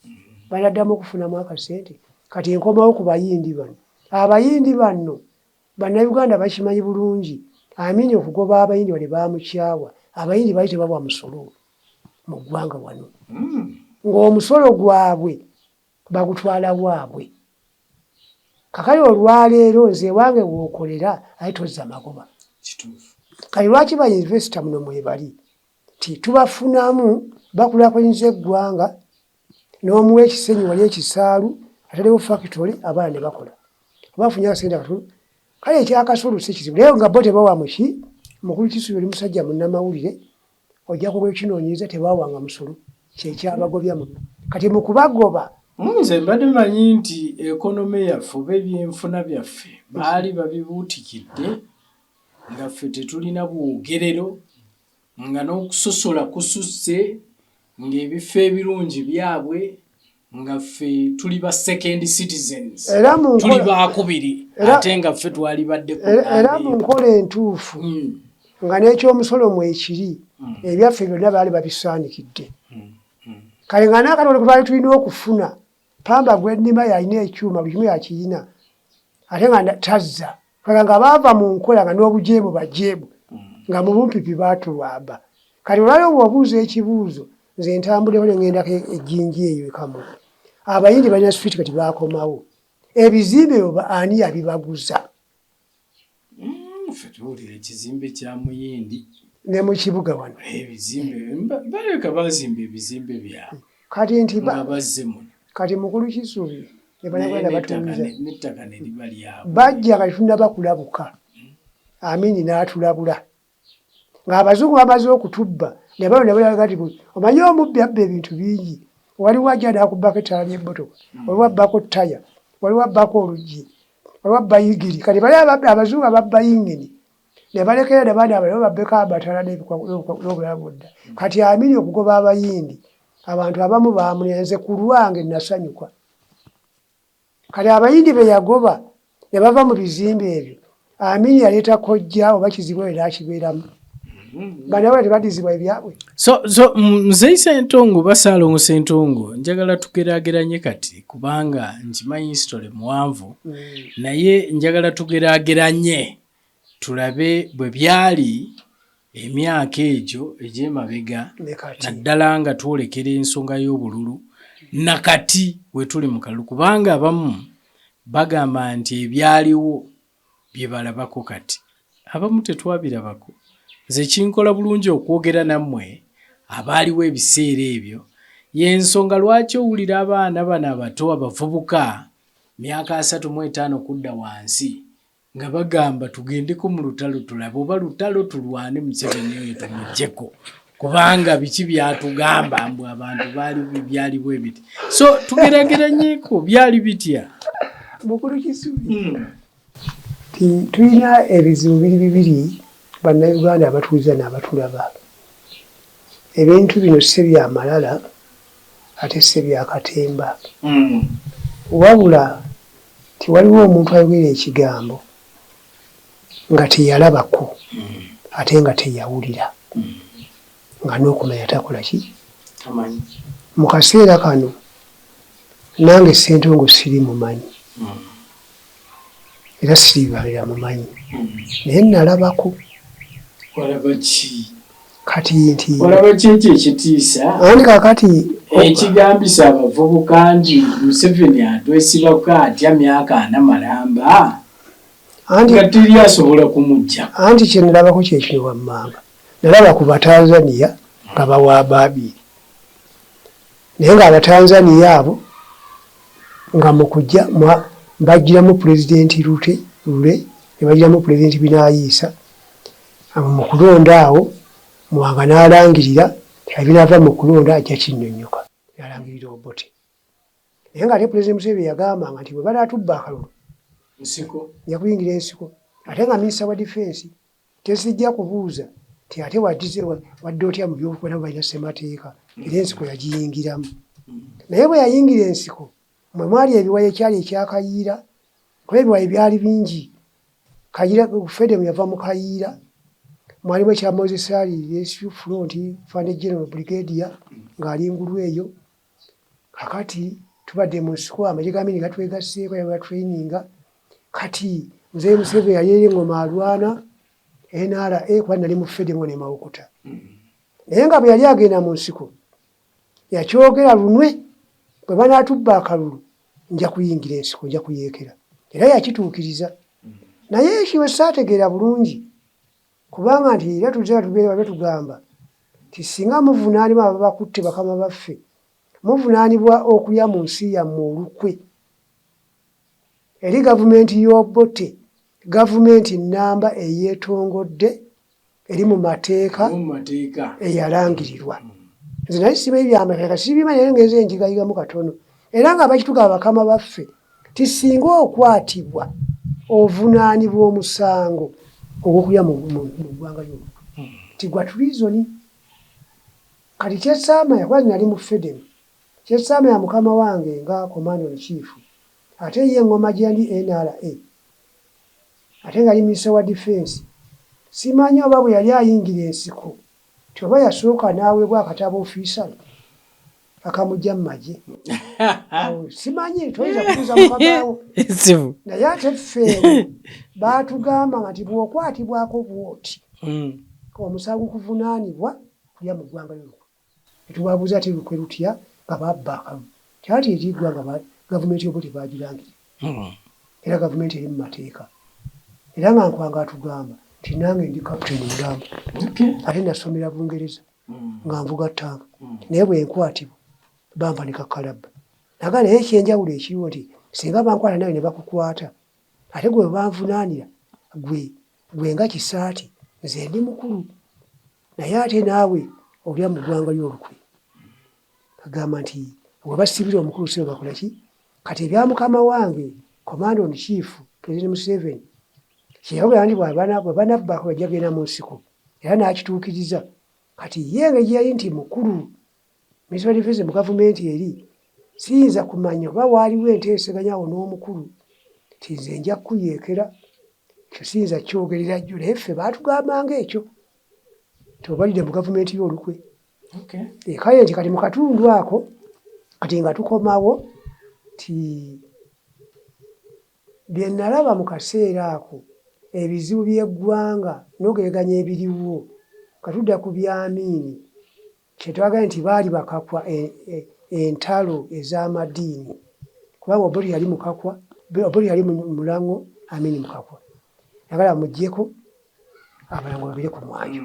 banaddamu okufunamu akasente kati enkomawo ku bayindi bano abayindi bano bannayuganda bakimanyi bulungi amini okugoba abayindi bane baamukyawa abayindi baali tebabwa musolo mu ggwanga wano ng'omusolo gwabwe bagutwala waabwe kakali olwaleero nze wange wookolera aye tozza magoba kali lwaki bayinvesita muno mwebali ti tubafunamu bakulakuliza eggwanga n'omuwa ekisenyi wali ekisaalu atalewo factory abaana ne bakola bafunye akasente akatono kale ekyakasolo si kizibu naye nga bo tebawa muki mukulu Kisubi oli musajja munnamawulire ojja kuba ekinoonyereza tebawanga musolo kyekyabagobya muno kati mu kubagoba nze mbadde manyi nti ekonome yaffe oba ebyenfuna byaffe baali babibuutikidde nga ffe tetulina bwogerero nga n'okusosola kususse ng'ebifo ebirungi byabwe nga ffe tuli ba second citizens tuli baakubiri ate nga ffe twali badde era mu nkola entuufu nga n'ekyomusolo mwekiri ebyaffe byonna baali babisaanikidde kale nga n'akatole ke twali tulina okufuna pamba gw'ennima yalina ekyuma buli kimu yakiyina ate nga tazza kala nga baava mu nkola nga n'obujeemu bajeemu nga mu bumpipi baatuwamba kati olwali bw'obuuza ekibuuzo nze ntambuleho ne ŋŋendako ejjinja eyo ekamu abayindi balina street kati bakomawo ebizimbe oba ani yabibaguza ffe tuwulira ekizimbe kya Muyindi ne mu kibuga wano ebizimbe baleka bazimba ebizimbe byabwe kati nti nga bazze muno kati mukulu Kisubi ebanakwenda batunza n'ettaka ne liba lyabwe bajja kati tunaba kulabuka Amini n'atulabula ng'abazungu bamaze okutubba ne balo ne balaga nti omanyi omubbi abba ebintu bingi waliwo ajja n'akubbako ettaala ly'emmotoka waliwo abbako ttaya waliwo abbako oluggi waliwo abba yigiri kati bali abazungu ababba yingini ne balekera ne baana abalala babbeko amataala n'obulala bwodda kati Amini okugoba abayindi abantu abamu bamunenze ku lwange nasanyuka kati abayindi be yagoba ne bava mu bizimbe ebyo Amini yaleeta kojja oba kizibu era akibeeramu banawe tebadizibwa ebyabwe so Mzee Ssentongo Basaalongo Ssentongo njagala tugeraageranye kati kubanga nkimanyi history muwanvu naye njagala tugeraageranye tulabe bwe byali emyaka egyo egy'emabega naddala nga twolekera ensonga y'obululu nakati we tuli mu kalulu kubanga abamu bagamba nti ebyaliwo bye balabako kati abamu tetwabirabako nze kinkola bulungi okwogera nammwe abaaliwo ebiseera ebyo y'ensonga lwaki owulira abaana bano abato abavubuka myaka 35 kudda wansi nga bagamba tugendeko mu lutalo tulabe oba lutalo tulwane Museveni oyo tumuggyeko kubanga biki byatugamba mbu abantu byaliwo ebiti so tugeraageranyeko byali bitya mukulu Kisubi tulina ebizibu bibiri bannayuganda abatuuza n'abatulaba ebintu bino si byamalala ate si byakatemba wabula tiwaliwo omuntu ayogera ekigambo nga teyalabako ate nga teyawulira nga n'okumanya takola ki mu kaseera kano nange Ssentongo siri mumanyi era siribalira mumanyi naye nalabako kati nti olaba ki ekyo ekitiisa andi kakati ekigambisa abavubuka nti Museveni atwesibako atya myaka 4 malamba nga teri asobola kumuggyako anti kye nalabako kyekino wammanga nalaba ku Batanzania nga bawa Abaabiri naye nga Abatanzania abo nga mu kujja bajjiramu pulezidenti Lule ne bajjiramu pulezidenti Binayisa mu kulonda awo Mwanga n'alangirira ebinaava mu kulonda ajja kinnyonnyoka yalangirira Obote naye nga ate pulezidenti Museveni yagamba nti bwe banaatubba akalulu yakuyingira ensiko ate nga minisita wa difensi tesijja kubuuza ti ate wadde otya mu byobufuzi nabo balina ssemateeka era ensiko yagiyingiramu naye bwe yayingira ensiko mwe mwali ebiwayi ekyali ekyakayiira kuba ebiwayi byali bingi Kayiira Fedemu yava mu Kayiira mwalimu ekya Moses Ali Rescue Front Fund General Brigadier ng'ali ngulu eyo kakati tubadde mu nsiko amagye ga Amini gatwegasseeko yaba traininga kati Mzee Museveni yali engoma alwana NRA kuba nali mu Fedemu ne Mawokota naye nga bwe yali agenda mu nsiko yakyogera lunwe bwe banaatubba akalulu nja kuyingira ensiko nja kuyeekera era yakituukiriza naye ekiwe saategeera bulungi kubanga nti era tuzira tubeera tugamba ti singa muvunaanibwa aba bakutte bakama baffe muvunaanibwa okulya mu nsi yammwe olukwe eri gavumenti y'Obote gavumenti nnamba eyeetongodde eri mu mateeka eyalangirirwa nze naye simanyi byamateeka sibimanyi naye ngenze enjigayigamu katono era nga bakitugaba bakama baffe ti singa okwatibwa ovunaanibwa omusango ogw'okulya mu ggwanga ly'olukwe tigwa turizoni kati Kyesaamanya kuba nali mu Fedemu Kyesaamanya mukama wange nga komando in chief ate ye engoma gye yali NRA ate nga ali minisita wa difensi simanyi oba bwe yali ayingira ensiko ti oba yasooka n'aweebwa akatabo ofiisalo akamujja mu magye simanyi toyinza kubuuza mukamawo naye ate ffe baatugamba nti bw'okwatibwako bw'oti omusango kuvunaanibwa kulya mu ggwanga ly'olukwe Tubabuuza ati lukwe lutya nga babba akalulu. Kyati ekiggwa nga gavumenti y'Obote bagirangire. Era gavumenti eri mu mateeka. Era nga Nkwanga atugamba nti nange ndi kapiteni Mulamba. Ate nasomera Bungereza nga nvuga ttanka. Naye bwe nkwatibwa bampa ne kakalabba. Naga naye ekyenjawulo ekiriwo nti singa bankwata nawe ne bakukwata ate gwe banvunaanira gwe nga kisaati nze ndi mukulu. Naye ate naawe olya mu ggwanga ly'olukwe. Agamba nti bwe basibira omukulu sebo bakola ki? Kati ebya mukama wange Commander in Chief President Museveni kyeyawulira nti bwe banabbako bajja genda mu nsiko era n'akituukiriza. Kati ye engeri yali nti mukulu Minister of Defence mu gavumenti eri siyinza kumanya oba waaliwo enteeseganyawo n'omukulu ti nze nja kuyeekera ekyo siyinza kyogerera jjo naye ffe baatugambanga ekyo tobalidde mu gavumenti y'olukwe. Kale nti kati mu katundu ako kati nga tukomawo ti bye nalaba mu kaseera ako ebizibu by'eggwanga n'ogeraganya ebiriwo katudda ku byamiini kyetwagala nti baali bakakwa entalo ez'amadiini kubanga Obote yali mukakwa Obote yali mulango Amini mukakwa yagala muggyeko abalango babire ku mwanjo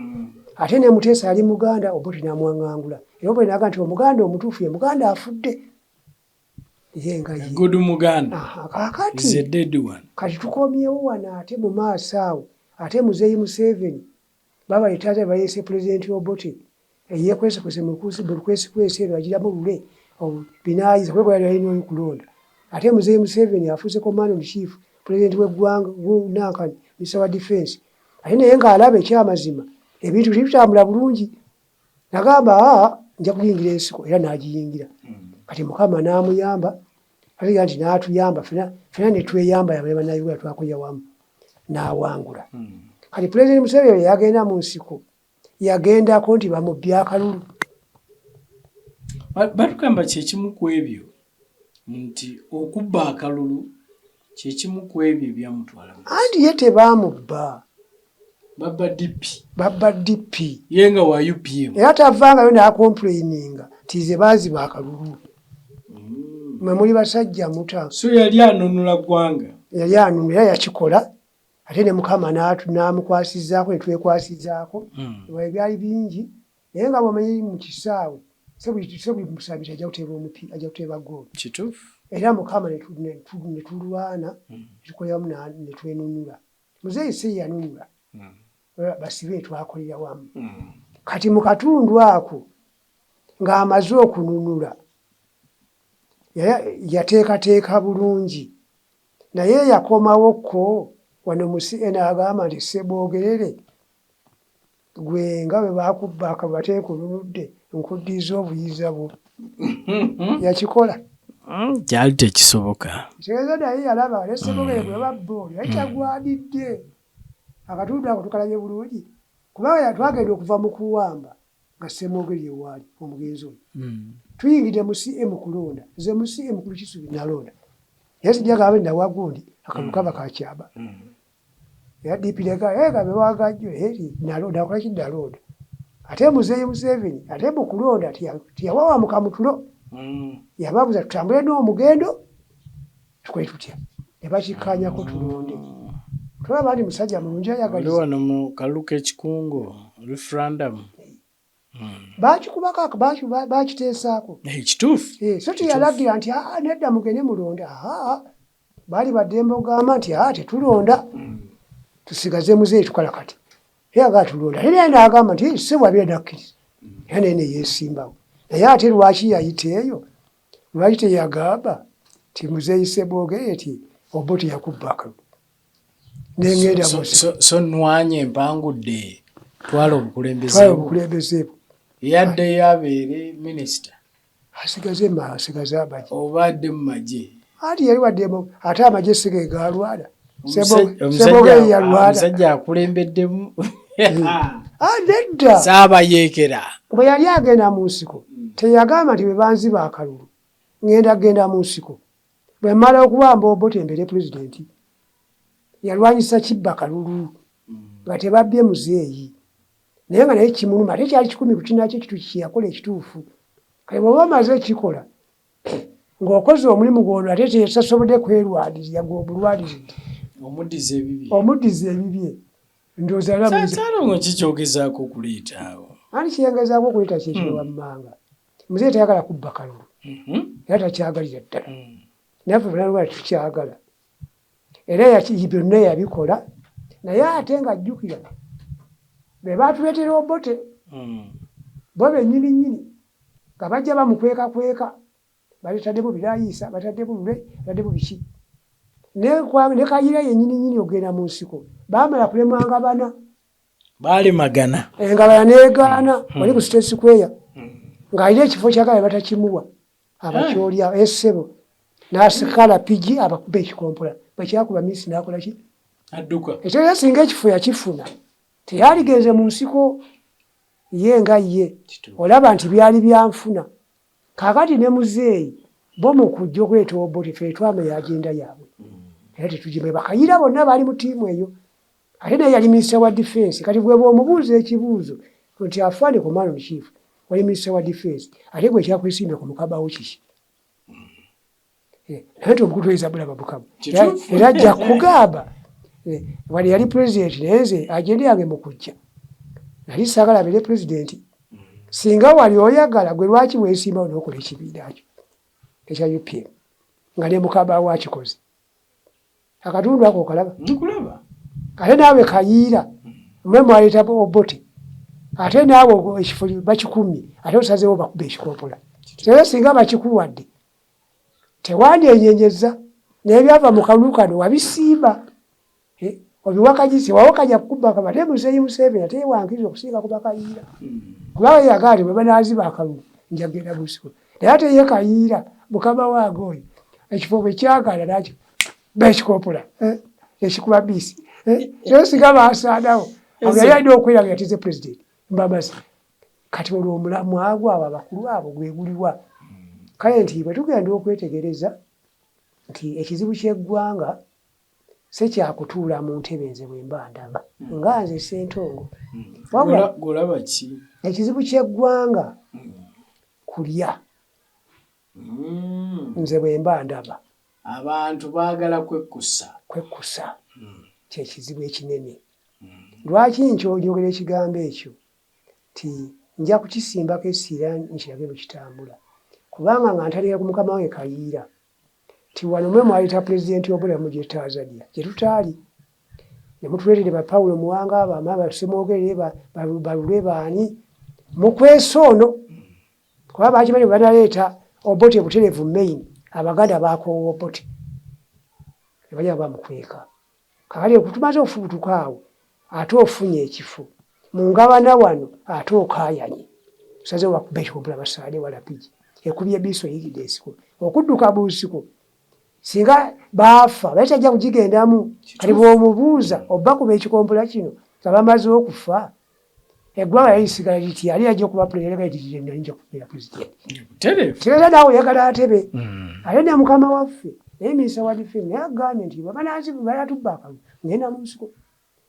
ate ne Muteesa yali Muganda Obote n'amwaŋŋangula era Obote n'agamba nti Omuganda omutuufu ye Muganda afudde yenga ye good Muganda kakati is a dead one. Kati tukomyewo wano ate mu maaso awo ate Muzeeyi Museveni baba yetaze bayese President Obote yeekwesekwese buli kwesikwesi ero agiramu lule binaayiza kuba yali alina okulonda ate Muzeeyi Museveni afuuse Commander in Chief President w'eggwanga Nankani Minister wa Defence ate naye ng'alaba ekyamazima ebintu bitambula bulungi nagamba nja kuyingira ensiko era n'agiyingira. Kati Mukama n'amuyamba ate nti n'atuyamba ffena ne tweyamba yabale bannayuganda twakoya wamu n'awangula. Kati President Museveni yagenda mu nsiko yagendako nti bamubbye akalulu. Batugamba kyekimu ku ebyo nti okubba akalulu kyekimu ku ebyo ebyamutwala. Anti ye tebaamubba. Babba DP. Yenga wa UPM. Era tavangayo n'akomplaininga nti ze baaziba akalulu. Mwe muli basajja muta. So yali anunula ggwanga. Yali anunula yakikola. Ate ne Mukama n'amukwasizzaako ne twekwasizzaako. Byali bingi naye nga bw'omanyi mu kisaawe se buli musabiti ajja kuteeba ggoolo. Kituufu. Era Mukama ne tulwana tukoleramu ne twenunula. Muzeeyi si yanunula. Basibe twakolera wamu. Kati mu katundu ako ng'amaze okununula yateekateeka bulungi naye yakomawokko wano musi agamba nti Sebogerere gwe nga bwe baakubba akabateekununudde nkuddiza obuyinza bwo yakikola. Kyali tekisoboka. Kitegeeza naye yalaba ne Sebogerere bwe babba olyo yali kyagwanidde akatundu ako tukalabye bulungi kubanga twagenda okuva mu kuwamba nga Ssemwogerere waali omugenzi oyo. Tuyingidde mu CM kulonda nze mu CM ku Kisubi nalonda naye sijja gamba ndawa gundi akalulu kaba kakyaba. Era DP lega bewagajjo eri nalonda akola ki nalonda ate Muzeeyi Museveni ate mu kulonda tiyawawa mu kamutulo yababuza tutambule n'omugendo tukole tutya ne bakikkaanyako tulonde. Tulaba nti musajja mulungi ayagaliza. Oli wano mu kalulu k'ekikungo referendum. Bakikubako bakiteesaako. Ekituufu. So teyalagira nti nedda mugende mulonda. Baali baddembe ogamba nti tetulonda tusigaze Muzeeyi tukola kati. Era tulonda. Era n'agamba nti ssebo abeera nakkiriza. Era naye ne yeesimbawo. Naye ate lwaki yayita eyo? Lwaki teyagamba nti Muzeeyi Sebogerere nti Obote yakubba akalulu. So nwanye empangudde twala obukulembeze yadde yabeere minisita asigaze amagye obadde mu magye ati yali waddemu ate amagye sige galwala Sebogerere yalwala omusajja akulembeddemu nedda Saabayeekera bwe yali agenda mu nsiko teyagamba nti bwe banziba akalulu ngenda mu nsiko bwe mmala okuwamba Obote mbere pulezidenti yalwanyisa kibba kalulu nga tebabbye Muzeeyi naye nga naye kimuluma ate kyali 10 ku kinakyo ekitu kyeyakola ekituufu kale bw'oba omaze ekikola ng'okoze omulimu gw'ono ate teyasobodde kwerwalirira gw'omulwaliridde omuddiza ebibye ndowooza Saalongo kikyogezaako okuleeta awo ani kiyengezaako okuleeta kyekiro wammanga muzeeyi tayagala kubba kalulu era takyagalira ddala naffe bunalwala tukyagala era byonna yabikola naye ate ng'ajjukira be baatuleetera Obote bo bennyini nga bajja bamukweka baletaddemu birayiisa bataddemu lule bataddemu biki ne Kayiira yennyini ogenda mu nsiko baamala kulemwanga bana baalemagana nga bala neegaana wali ku State Square ng'alina ekifo kyagala batakimuwa abakyolya essebo n'asikala pigi abakuba ekikompola bwekyakuba miisi n'akola ki adduka ekyo era singa ekifo yakifuna teyaligenze mu nsiko ye nga ye olaba nti byali byanfuna kaakati ne muzeeyi bo mu kujja okuleeta Obote ffe twamanya agenda yaabwe era tetugime Bakayiira bonna baali mu ttiimu eyo ate naye yali minisita wa defense kati gwe bw'omubuuza ekibuuzo nti afaane command in chief wali minisita wa defense ate gwe kyakwesimbye ku mukabawo kiki naye nti omukutweza bulaba bukabu era ajja kugamba wali yali pulezidenti naye nze agende yange mu kujja nali saagala abeere pulezidenti singa wali oyagala gwe lwaki weesimbawo n'okola ekibiina kyo ekya UPM nga ne mukabawo akikoze akatundu ako okalaba ate naawe Kayiira mwe mwaleeta Obote ate naawe ekifo bakikumye ate osazeewo bakuba ekikompola era singa bakikuwadde tewandyenyenyeza n'ebyava mu kalulu kano wabisimba obiwakanyise wawakanya kukuba kaba ate Muzeeyi Museveni ate yewankiriza okusinga ku Bakayiira kubanga yagaa nti bwe banaaziba akalulu njagenda mu nsiko naye ate ye Kayiira mukama wange oyo ekifo bwe kyagala nakyo bekikompola ekikuba biisi naye singa baasaanawo yali alina okweraga yatize pulezidenti mbamazi kati olwo omulamu agwo abo abakulu abo gweguliwa kale nti bwe tugenda okwetegereza nti ekizibu ky'eggwanga se kyakutuula mu ntebe nze bwe mba ndaba nga nze Ssentongo golaba ki ekizibu ky'eggwanga kulya nze bwe mba ndaba abantu baagala kwekkusa kyekizibu ekinene lwaki nkyonyogera ekigambo ekyo ti nja kukisimbako essira nkirage bwe kitambula kubanga nga ntalira ku mukama we Kayiira ti wano mwe mwaleeta pulezidenti Obulamu gye Tanzania gye tutaali ne mutuleetere ba Paulo Muwanga bama basemwogerere balule baani mukwesa ono kuba bakimanyi bwe banaleeta Obote butereevu main Abaganda baakoowa Obote ne bajja bamukweka kakati tumaze ofubutuka awo ate ofunye ekifo mu ngabana wano ate okaayanye tusazeewo bakuba ekikompola basaale wala pigi ekubye biiso yigidde ensiko okudduka mu nsiko singa baafa bali tajja kugigendamu kati bw'omubuuza obbakuba ekikompola kino nga bamaze okufa eggwanga yalisigala liti yali ajja okuba pulezidenti nali nja kubeera pulezidenti tereeza naawe oyagala atebe ate ne mukama waffe naye minisita wa defense naye agambye nti babananzibu balatubba akalulu ngenda mu nsiko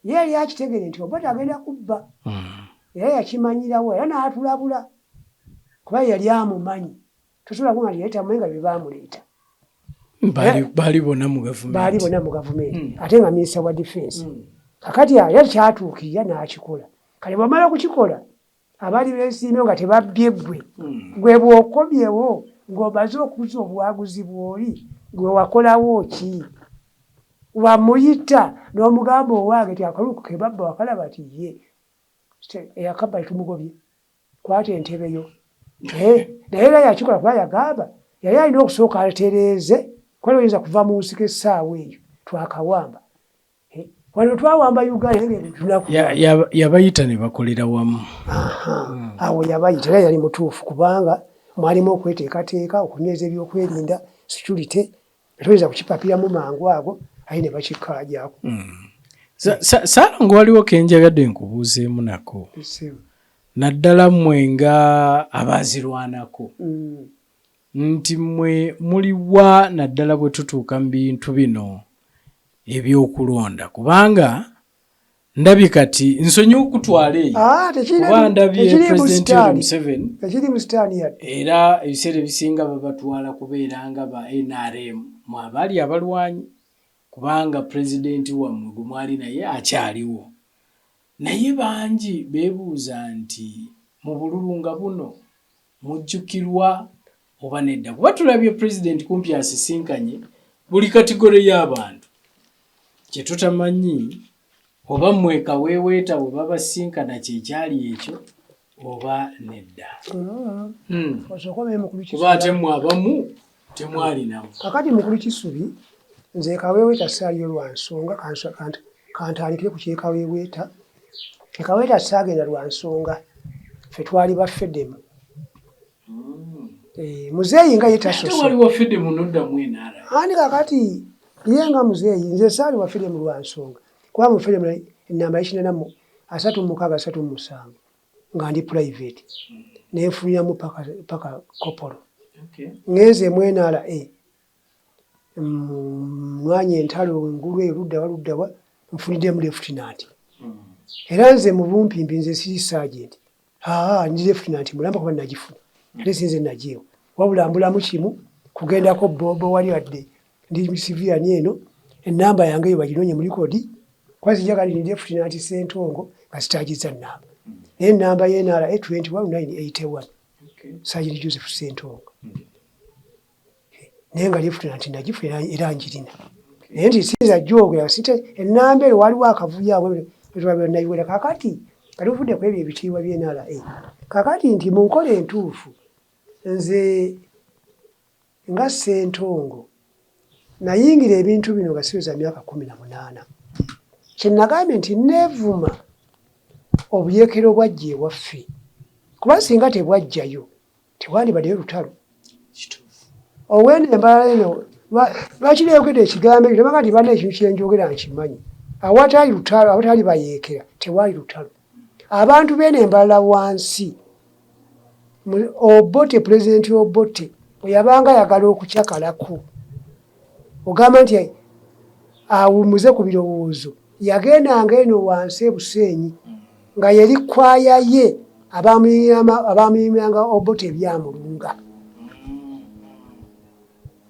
ye yali akitegere nti Obote agenda kubba era yakimanyirawo era n'atulabula kuba yali amumanyi tosobola kunga nti yayitamumenga bye baamuleeta baali bonna mu gavumenti ate nga minisita wa defense kakati yali kyatuukirira n'akikola kale bwamala kukikola abaali beesiimye nga tebabbye gwe bw'okomyewo ng'omaze okuza obwaguzi bw'oli gwe wakolawo ki wamuyita n'omugamba owange ti akalulu ke babba wakalaba ti ye eyakabba etumugobye kwata entebe yo naye era yakikola kuba yagamba yali alina okusooka atereeze kwali oyinza kuva mu nsiko essaawa eyo twakawamba wano twawamba Uganda yabayita ne bakolera wamu awo yabayita era yali mutuufu kubanga mwalimu okweteekateeka okunyweza ebyokwerinda security toyinza kukipapiramu mangu ago ayi ne bakikkaajako Saalongo waliwo kenjagadde nkubuuzeemu nako naddala mmwe nga abaazirwanako nti mmwe muliwa naddala bwe tutuuka mu bintu bino ebyokulonda kubanga ndabi kati nsonyiwa okutwala eyo kuba ndabye President Yoweri Museveni tekiri mu sitaani yadde era ebiseera ebisinga babatwala kubeera nga ba NRM mu abaali abalwanyi kubanga pulezidenti wammwe gwe mwali naye akyaliwo. Naye bangi beebuuza nti mu bululunga buno mujjukirwa oba nedda, kuba tulabye pulezidenti kumpi asisinkanye buli kategore y'abantu. Kye tutamanyi oba mmweka weeweeta we babasinkana kyekyali ekyo oba nedda. Kuba ate mmwe abamu temwalinamu. Kakati mukulu Kisubi nze kaweeweeta saaliyo lwa nsonga kantandikire ku kyekaweeweeta. Kaweeweeta saagenda lwa nsonga ffe twali baffeddemu. Muzeeyi nga yetasose wali waffeddemu noddamu enaara ani kakati ye nga muzeeyi nze saali waffeddemu lwa nsonga kuba muffeddemu ennamba y'ekinana asatu mu mukaaga asatu mu musanvu nga ndi private nenfuniramu paka kopolo ngenze mu NRA mwanya entalo engulu erudda waluddawa nfuniddemu lieutenant era nze mu bumpimbi nze siri sergeant ndi lieutenant mulamba kuba nagifuna ate sinze nagiyewo wabula mbulamu kimu kugendako bobo wali wadde ndi civilian eno ennamba yange eyo baginoonye mu likodi kwazi jagali ndi lieutenant Ssentongo nga sitagiza nnamba naye ennamba y'NRA 21981 Sergeant Joseph Ssentongo naye nga lieutenant nagifuna era njirina naye nti sinza gyogera site ennamba eyo waliwo akavuyo abwe nayiwera kakati kati uvudde ku ebyo ebitiibwa by'NRA kakati nti mu nkola entuufu nze nga Ssentongo nayingira ebintu bino nga siweza myaka 18 kyenagambye nti neevuma obuyeekero bwajja ewaffe kuba singa tebwajjayo tewandibaddeyo lutalo owene embala eno lwaki neeyogedde ekigambo ekyo tebanga nti banna ekintu kyenjogera nkimanyi awatali lutalo awatali bayeekera tewali lutalo abantu bene embala wansi Obote pulezidenti Obote bwe yabanga ayagala okukyakalako ogamba nti awumuze ku birowoozo yagendanga eno wansi ebuseenyi nga yeri kwaya ye abamuyimiranga Obote ebyamulunga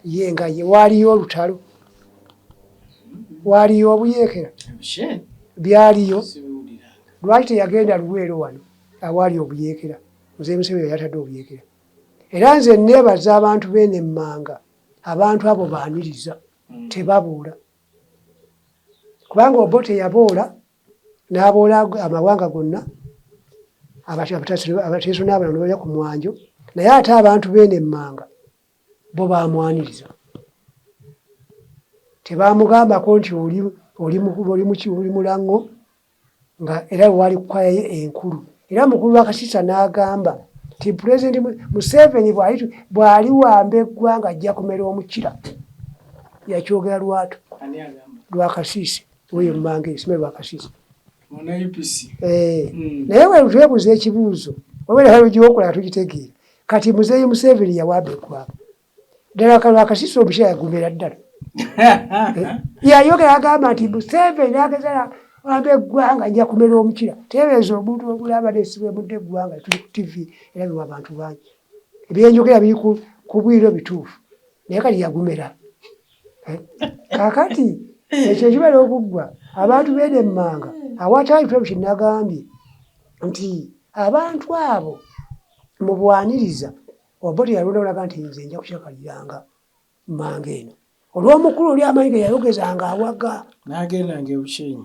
ye nga ye waaliyo olutalo waaliyo obuyeekera byaliyo lwaki teyagenda Luweero wano awaali obuyeekera Muzeeyi Museveni yatadde obuyeekera era nze neebaza abantu bene emmanga abantu abo baaniriza tebabuula kubanga Obote yaboola n'aboola amawanga gonna abateeso n'abalala ne bajja ku mwanjo naye ate abantu bene emmanga bo baamwaniriza tebaamugambako nti oli mulango nga era wali kukwaya ye enkulu era mukulu wa Kasisa n'agamba nti Pulezidenti Museveni bw'ali wamba eggwanga ajja kumera omukira yakyogera lwatu lwa Kasisi oyo mmange isime lwa Kasisi naye we twebuuza ekibuuzo obeera gyokola tugitegeera kati Muzeeyi Museveni yawamba eggwanga ddala lwa Kasisi omukyala yagumera ddala yayogera agamba nti Museveni agezala wamba eggwanga nja kumera omukira tebeeza omuntu ogulaba nesibwe mudde eggwanga tuli ku TV era biwa abantu bangi ebyenjogera biri ku bwiro bituufu naye kati yagumera kakati ekyo kibeera okuggwa abantu bene emmanga awatali tulabu kyenagambye nti abantu abo mu bwaniriza Obote yalonda olaga nti nze nja kukyakaliranga mmanga eno olw'omukulu oli amanyi ge yayogezanga awaga n'agendanga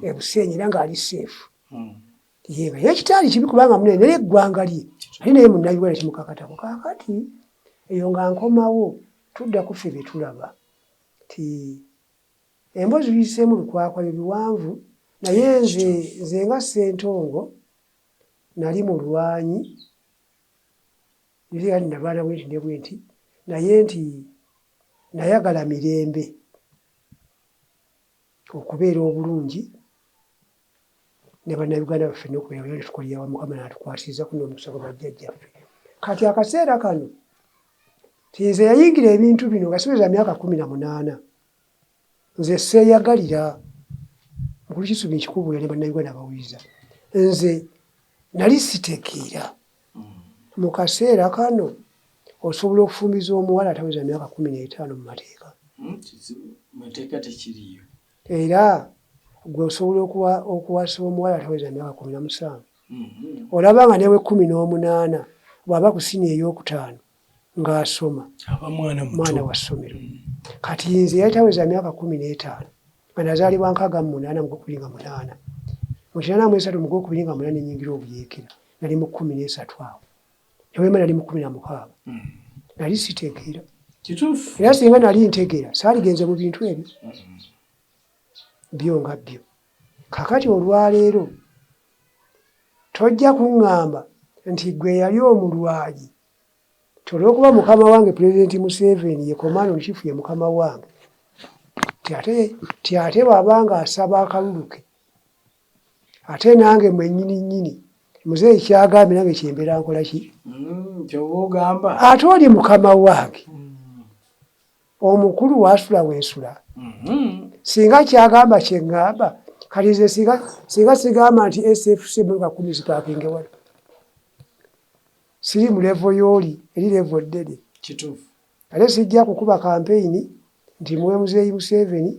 ebuseenyi era ng'ali seefu yenga ye kitaali kibi kubanga munene naye eggwanga lye ali naye munnayiwala kimukakatako kakati eyo nga nkomawo tudda kuffe bye tulaba ti emboozi ziyiseemu lukwakwayo biwanvu naye nze nga Ssentongo nali mulwanyi nili ali nalwana bwenti ne bwenti naye nti nayagala mirembe okubeera obulungi ne bannayuganda baffe n'okubeera ne tukolera awamu Mukama n'atukwasizza kuno omusago bajjajjaffe kati akaseera kano tinze yayingira ebintu bino nga siweza myaka 18 nze seeyagalira mukulu Kisubi nkikubuulira ne bannayuganda bawuliriza nze nali sitegeera mu kaseera kano osobola okufumiza omuwala ataweza myaka 15 mu mateeka era gwe osobola okuwasa omuwala ataweza myaka 17 olaba nga newe 18 bw'aba ku sini ey'okutaano ng'asoma mwana wa ssomero kati nze yataweza myaka 15 nga nazaalibwa 68 mu Gwokubiri 8 mu 83 mu Gwokubiri 8 nenyingira obuyeekera nali mu 13 awo ewema nali mu 16 nali sitegeera era singa nali ntegeera saaligenze mu bintu ebyo byo nga byo kakati olwaleero tojja kuŋŋamba nti gwe yali omulwayi olw'okuba mukama wange Pulezidenti Museveni ye Commander in Chief ye mukama wange ti ate bw'aba nga asaba akalulu ke ate nange mwennyini muzeeyi kyagambye nange kyembeera nkola ki ate oli mukama wange omukulu wasula wensula singa kyagamba kyeŋŋamba kati nze singa sigamba nti SFC muka 10 zipaakinge wano siri mu levo y'oli eri levo ddene ate sijja kukuba kampeyini nti muwe muzeeyi Museveni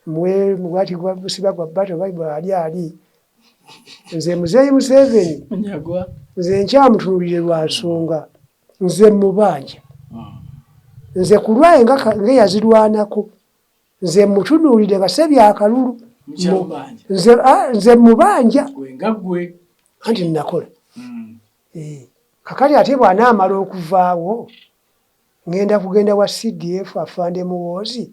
muwe mugwati gwa busiba gwa bato ali nze muzeeyi Museveni nze nkyamutunulire lwa nsonga nze mubanja nze kulwaye nga yazirwanako nze mutunuulire nga sebyakalulu nze mubanja anti nakola kakati ate bw'anaamala okuvaawo ngenda kugenda wa CDF afande muwoozi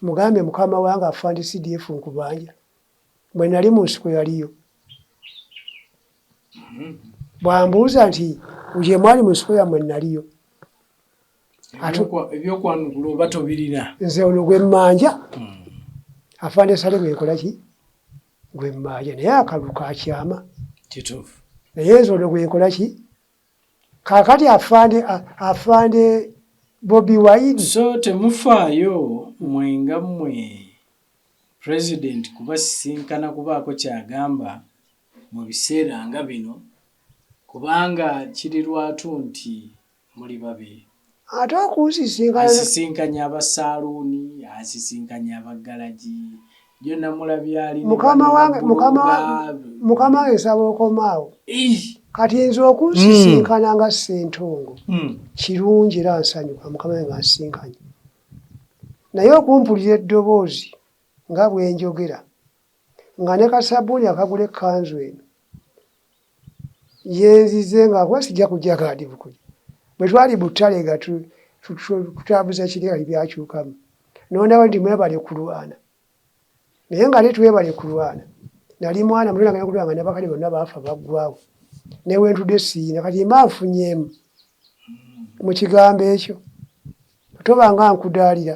mugambe mukama wange afande CDF nkubanja bwe nali mu nsiko yaliyo bwambuuza nti uje mwali mu nsiko yammwe naliyo ebyokwanukula oba tobirina nze ono gwe mmanja afande sale gwekola ki gwe mmanja naye akalulu kakyama naye nze ono gwenkola ki kakati afande Bobi Wine so temufaayo mwenga mmwe President kubasisinkana kubaako kyagamba mu biseera nga bino kubanga kiri lwatu nti muli babiri ate okunsisinkanyi asisinkanya abasaaluuni asisinkanya abagalaji byonna mulabye ali mukama wange nsaba okomaawo kati nze okunsisinkana nga Ssentongo kirungi era nsanyuka mukama wange ansisinkanye naye okumpulira eddoboozi nga bwenjogera nga ne kasabuuni akagula ekkanzu eno yenzize nga kuba sijja kujja kaadi bukuja bwe twali butale nga tutabuza kirigali byakyukamu nondawo ndi mwebale kulwana naye nga ate twebale kulwana nali mwana mulina nga kulwana nabakali bonna baafa baggwawo newentudde siina kati mba nfunyeemu mu kigambo ekyo tobanga nkudaalira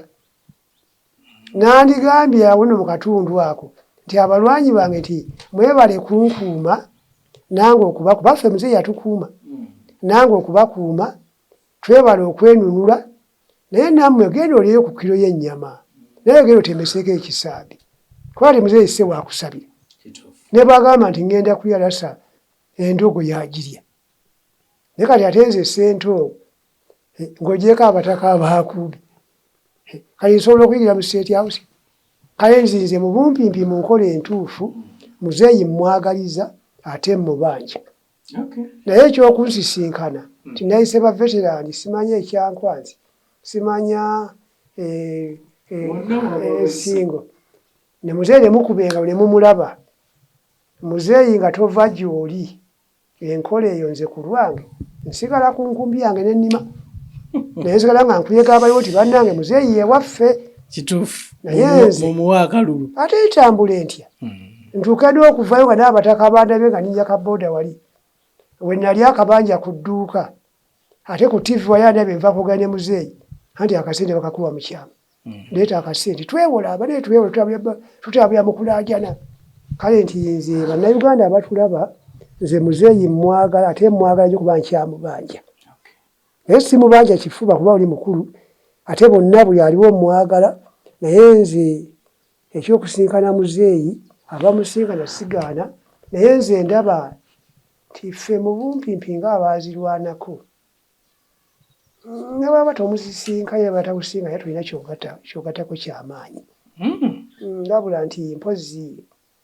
nandigambye awo no mu katundu ako nti abalwanyi bange nti mwebale kunkuuma nange okubakuuma baffe muzeeyi yatukuuma nange okubakuuma twebale okwenunula naye nammwe genda oleyo ku kiro y'ennyama naye genda otemeseeko ekisaabi kuba ti muzeeyi se waakusabira ne bagamba nti ngenda kuyalasa endogo yagirya naye kati ate nze Ssentongo ng'ogyeko abataka abaakubi kale nsobola okuyigira mu State House kale nzinze mu bumpimpi mu nkola entuufu muzeeyi mwagaliza ate mubanja naye ekyokunsisinkana nti nayise ba veterani simanya ekyankwanzi simanya ensingo ne muzeeyi ne mukubenga ne mumulaba muzeeyi nga tova gy'oli enkola eyo nze ku lwange nsigala ku nkumbi yange n'ennima naye nsigala nga nkuyega abaliwo ti bannange muzeeyi ewaffe kituufu naye nze mumuwa akalulu ate itambula entya ntuuke n'okuvayo nga n'abataka bandabye nga ninja kabooda wali we nali akabanja ku dduuka ate ku TV wali andabye nva kugana ne muzeeyi anti akasente bakakuwa mu kyama leeta akasente twewola abale twewola tutabula mu kulaajana kale nti nze bannayuganda abatulaba nze muzeeyi mwagala ate mwagala nyo kuba nkyamubanja naye simubanja kifuba kuba oli mukulu ate bonna buli aliwo mwagala naye nze ekyokusinkana muzeeyi abamusinga nasigaana naye nze ndaba nti ffe mu bumpimpi ng'abaazirwanako nga baba tomusisinkanye batakusinga naye tulina kyogatako kyamaanyi ndabula nti mpozi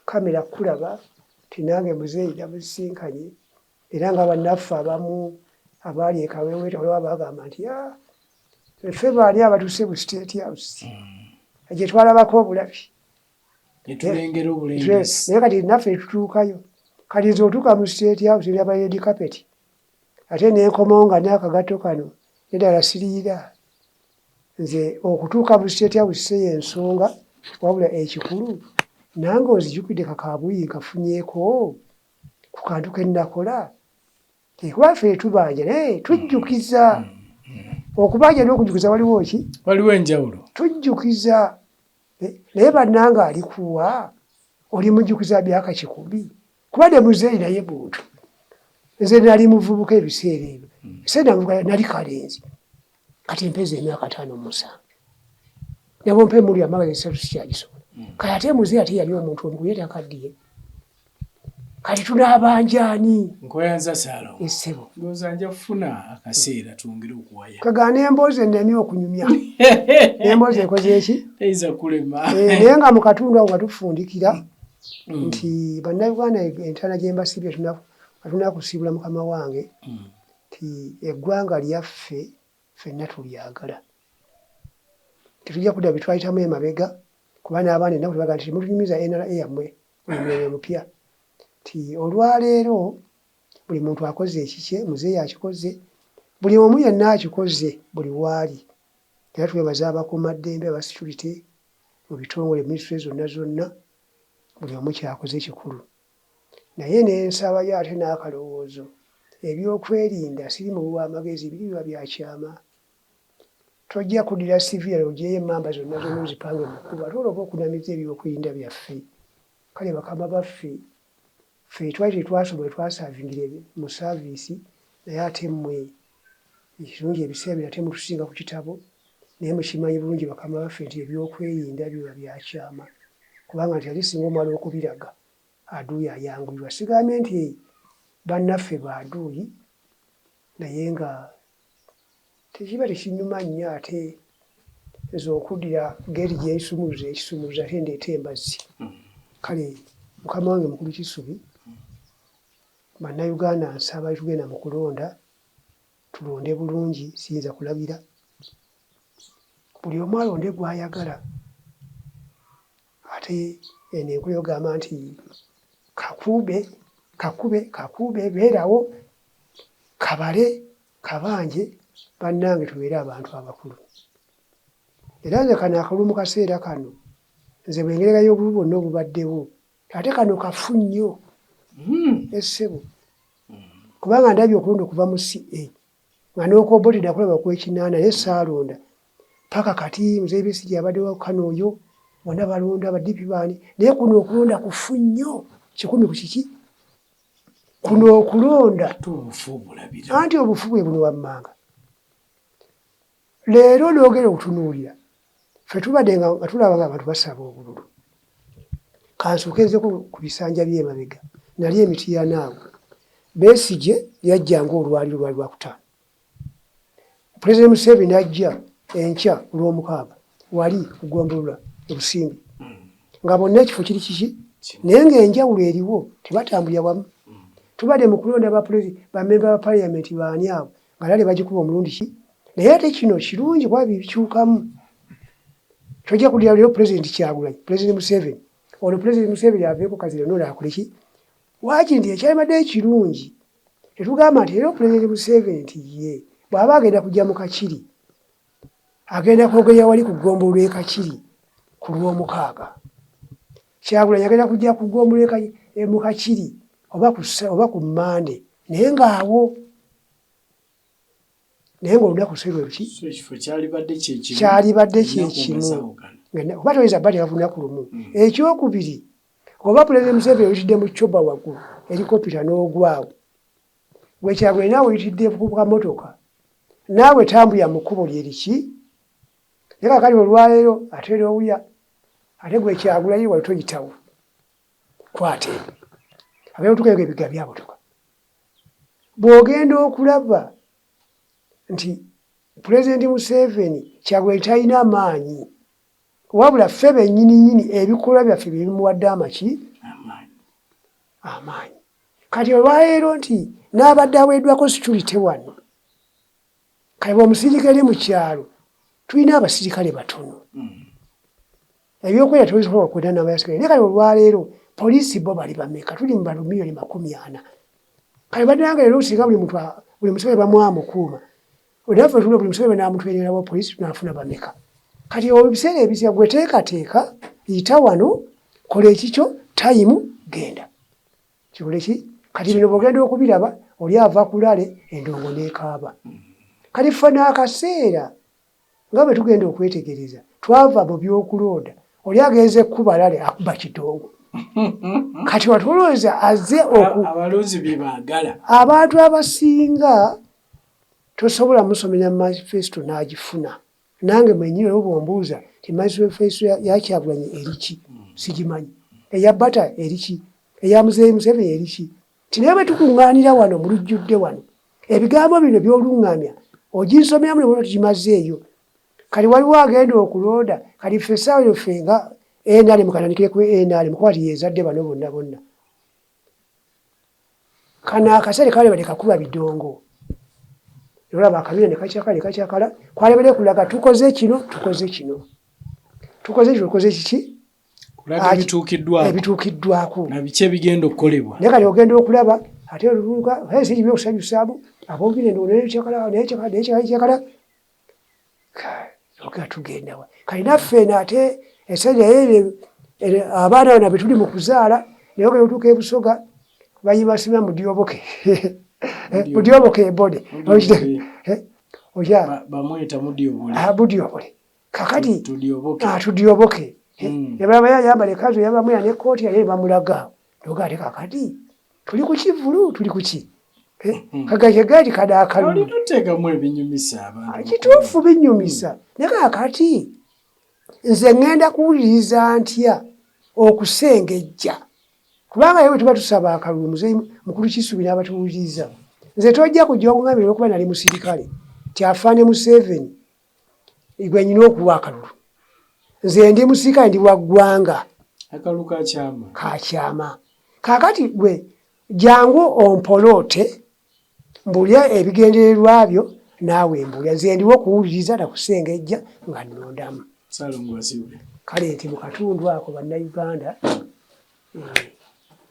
kamera kulaba tinange muzeeyi namusisinkanye era nga bannaffe abamu abaali ekaweweeta waliwo bagamba nti ffe baali abatuuse bu State House gye twalabako obulabi naye kati naffe tutuukayo kati nze otuuka mu State House ndaba red carpet ate nenkomawo nga n'akagato kano nedala siriira nze okutuuka mu State House si y'ensonga wabula ekikulu nange onzijukidde kakabuyi nkafunyeeko ku kantu ke nnakola kuba ffe tubanja naye tujjukiza okubanja n'okujjukiza waliwo ki waliwo enjawulo tujjukiza naye bannanga alikuwa oli mujjukiza myaka 10 kuba ne muzeeyi naye muntu nze nali muvubuka ebiseera ebyo senavubuka nali kalenzi kati mpeza emyaka 57 nebo mpe muli amagezi 3 sikyagisobola kati ate muzeeyi ate yali omuntu omukulu yetakaddiye kati tunaabanjani nkoyanza salo essebo ngoza nja kufuna akaseera tuongere okuwaya kagane emboozi ennemi okunyumya emboozi ekoze eki teiza kulema naye nga mu katundu awo nga tufundikira nti bannayuganda entana gye mbasibye tunakusiibula mukama wange nti eggwanga lyaffe ffenna tulyagala tetujja kudda bitwayitamu emabega kuba n'abaana ennaku tebaga nti mutunyumiza NRA yammwe omulimu mupya nti olwaleero buli muntu akoze ekikye muzeeyi akikoze buli omu yenna akikoze buli waali era twebaza abakuumaddembe aba security mu bitongole ministry zonna buli omu kyakoze kikulu naye n'ensabayo ate n'akalowoozo ebyokwerinda sirimu lw'amagezi biri biba byakyama tojja kuddira civil ogyeyo emmamba zonna zipange mu kkubo ate olwoba okunamiza ebyokwerinda byaffe kale bakama baffe ffe twali tetwasobola twasavingire mu saaviisi naye ate mmwe ekirungi ebiseera bino ate mutusinga ku kitabo naye mukimanyi bulungi bakama baffe nti ebyokwerinda biba byakyama kubanga nti ali singa omwala okubiraga aduuyi ayanguyirwa sigambye nti bannaffe baaduuyi naye nga tekiba tekinyuma nnyo ate nze okuddira geeri gyensumuluza ekisumuluza ate ndeeta embazzi kale mukama wange mukulu Kisubi bannayuganda nsaba tugenda mu kulonda tulonde bulungi siyinza kulagira buli omu alonde gw'ayagala ate eno enkulu yogamba nti kakube beerawo kabale kabanje bannange tubeere abantu abakulu era nze kano akalulu mu kaseera kano nze bwengeregayo obulu bwonna obubaddewo ate kano kafu nnyo essebo kubanga ndabye okulonda okuva mu CA nga n'okobote nakulaba kwekinaana naye saalonda paka kati muzeeyi Besigye abaddewo kano oyo bonna balonda badipi baani naye kuno okulonda kufu nnyo 10 ku kiki kuno okulonda anti obufu bwe buno wammanga leero noogera okutunuulira ffe tubadde nga tulaba nga abantu basaba obululu kansuukenze ku bisanja by'emabega nali emiti ya naawe Besigye yajjanga olwali lwakutaano Pulezidenti Museveni ajja enkya olw'omukaaga wali kugombolola obusimbi nga bonna ekifo kiri kiki naye ng'enjawulo eriwo tebatambulira wamu tubadde mu kulonda bamemba ba paliamenti baani abo nga lali bagikuba omulundi ki naye ate kino kirungi kuba bikyukamu tojja kuddira leero pulezidenti Kyagulanyi pulezidenti Museveni ono pulezidenti Museveni aveeko kazira nola akole ki waaki nti ekyalibadde ekirungi tetugamba nti leero pulezidenti Museveni nti ye bw'aba agenda kujja mu Kakiri agenda kwogerera wali ku ggombolola e Kakiri ku lw'omukaaga Kyagulanyi agenda kujja ku ggombolola mu Kakiri oba ku Mmande naye ng'awo naye ng'olunaku serweruki kyalibadde kyekimu oba toyinza bba tebavunaku lumu ekyokubiri oba pulezidenti Museveni oyitidde mu Kyoba waggulu helikopita n'ogwawo gwe Kyagulanyi naawe oyitidde ku kamotoka naawe tambulira mu kkubo lyeriki naye kakali olwaleero ate era owuya ate gwe Kyagulanyi wali toyitawo kwate agenda otukayo ebiga byabutuka bw'ogenda okulaba nti Pulezidenti Museveni Kyagulanyi talina amaanyi wabula ffe bennyini ebikolwa byaffe bye bimuwadde amaanyi kati olwaleero nti n'abadde aweeddwako security wano kati bw'omusirikale mu kyalo tulina abasirikale batono ebyokwera tebisobola okwenda n'abasirikale naye kati olwaleero poliisi bo bali bameka tuli mu bantu miliyoni 40 kati baddananga leero singa buli musirikale bamwamukuuma naffe tuna buli musirikale n'amutwererawo poliisi tunaafuna bameka kati ebiseera ebisya gwe teekateeka yita wano kola ekikyo tayimu genda kikole ki kati bino bw'ogenda okubiraba oli ava kulale endongo n'ekaaba kati ffe n'akaseera nga bwe tugenda okwetegereza twava mu by'okulonda oli agenze ekkuba lale akuba kidongo kati watulowooza azze abalonzi bye baagala abantu abasinga tosobola musomera manifesto n'agifuna nange mwenyini olwo bw'ombuuza ti manifesto ya Kyagulanyi eriki sigimanyi eya Bata eriki eya Muzeeyi Museveni eriki ti naye bwe tukuŋŋaanira wano mu lujjudde wano ebigambo bino by'oluŋŋamya oginsomeramu ne bwona tugimazeeyo kati waliwo agenda okulonda kati ffe essaawa eyo ffe nga NRM kanandikire ku NRM kuba ti yeezadde bano bonna kana akasale kale kakuba bidongo olaba akabira ne kakyakala kwalebere kulaga tukoze kino tukoze kiki kulaga ebituukiddwako na biki ebigenda okukolebwa naye kati ogenda okulaba ate oluluka hesi byokusanyusaamu aboogire nekyakala oga tugendawa kati naffe ate esajja abaana bana betuli mu kuzaala naye ogenda otuuka e Busoga bayibasima mudyoboke ebode bamweta mudyobole kakati tudyoboke ebaba yayambala ekanzu yabamwera nekooti yali bamulaga noga ate kakati tuli ku kivulu tuli kuki kagakegati kadakalu kituufu binyumisa naye kakati nze ngenda kuwuliriza ntya okusengejja kubanga yewe tuba tusaba akalulu Muzeeyi Mukulu Kisubi n'abatuwuliriza nze tojja kujja okuŋŋambira okuba nali musirikale kyafaane Museveni gwe nyina okuwa akalulu nze ndi musirikale ndi wa ggwanga akalu kakyama kakati gwe jangu ompoloote mbulya ebigendererwa byo naawe mbulya nze ndiwo okuwuliriza nakusengejja nga nnondamu kale nti mu katundu ako bannayuganda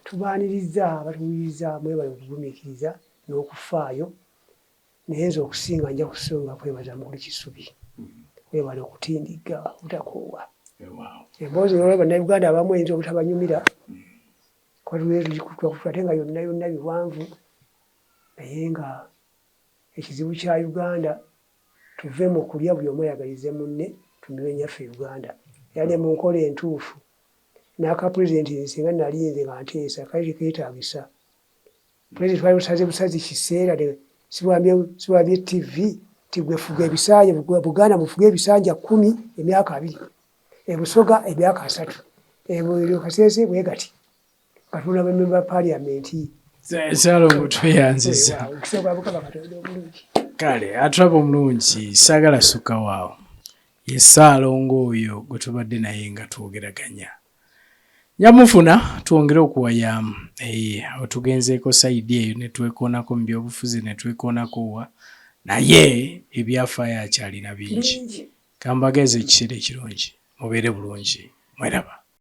tubaaniriza abatuwuliriza mwebale okugumiikiriza n'okufaayo naye nze okusinga nja kusonga kwebaza Mukulu Kisubi webale okutindiga butakoowa emboozi olwo bannayuganda abamu eyinza obutabanyumira ate nga yonna biwanvu naye nga ekizibu kya Uganda tuve mu kulya buli omu oyagalize munne tumiwe nyaffe Uganda yali mu nkola entuufu n'akapulezidenti singa nalinze nga nteesa kali keetaagisa pulezidenti twali busaze busazi kiseera siwambye TV tigwe fuga ebisanja Buganda mufuga ebisanja 10 emyaka 2 ebusoga emyaka 3 ebuliro kasese bwegati katuna bememba parliamenti Salongo tweyanziza kale atrabo omulungi sagala suka waawo ye Salongo oyo gwe tubadde naye nga twogeraganya nyamufuna tuongere okuwaya awo tugenzeeko saidi eyo ne twekoonako mu byobufuzi ne twekoonako wa naye ebyafaayo akyalina bingi kambageze ekiseera ekirungi mubeere bulungi mweraba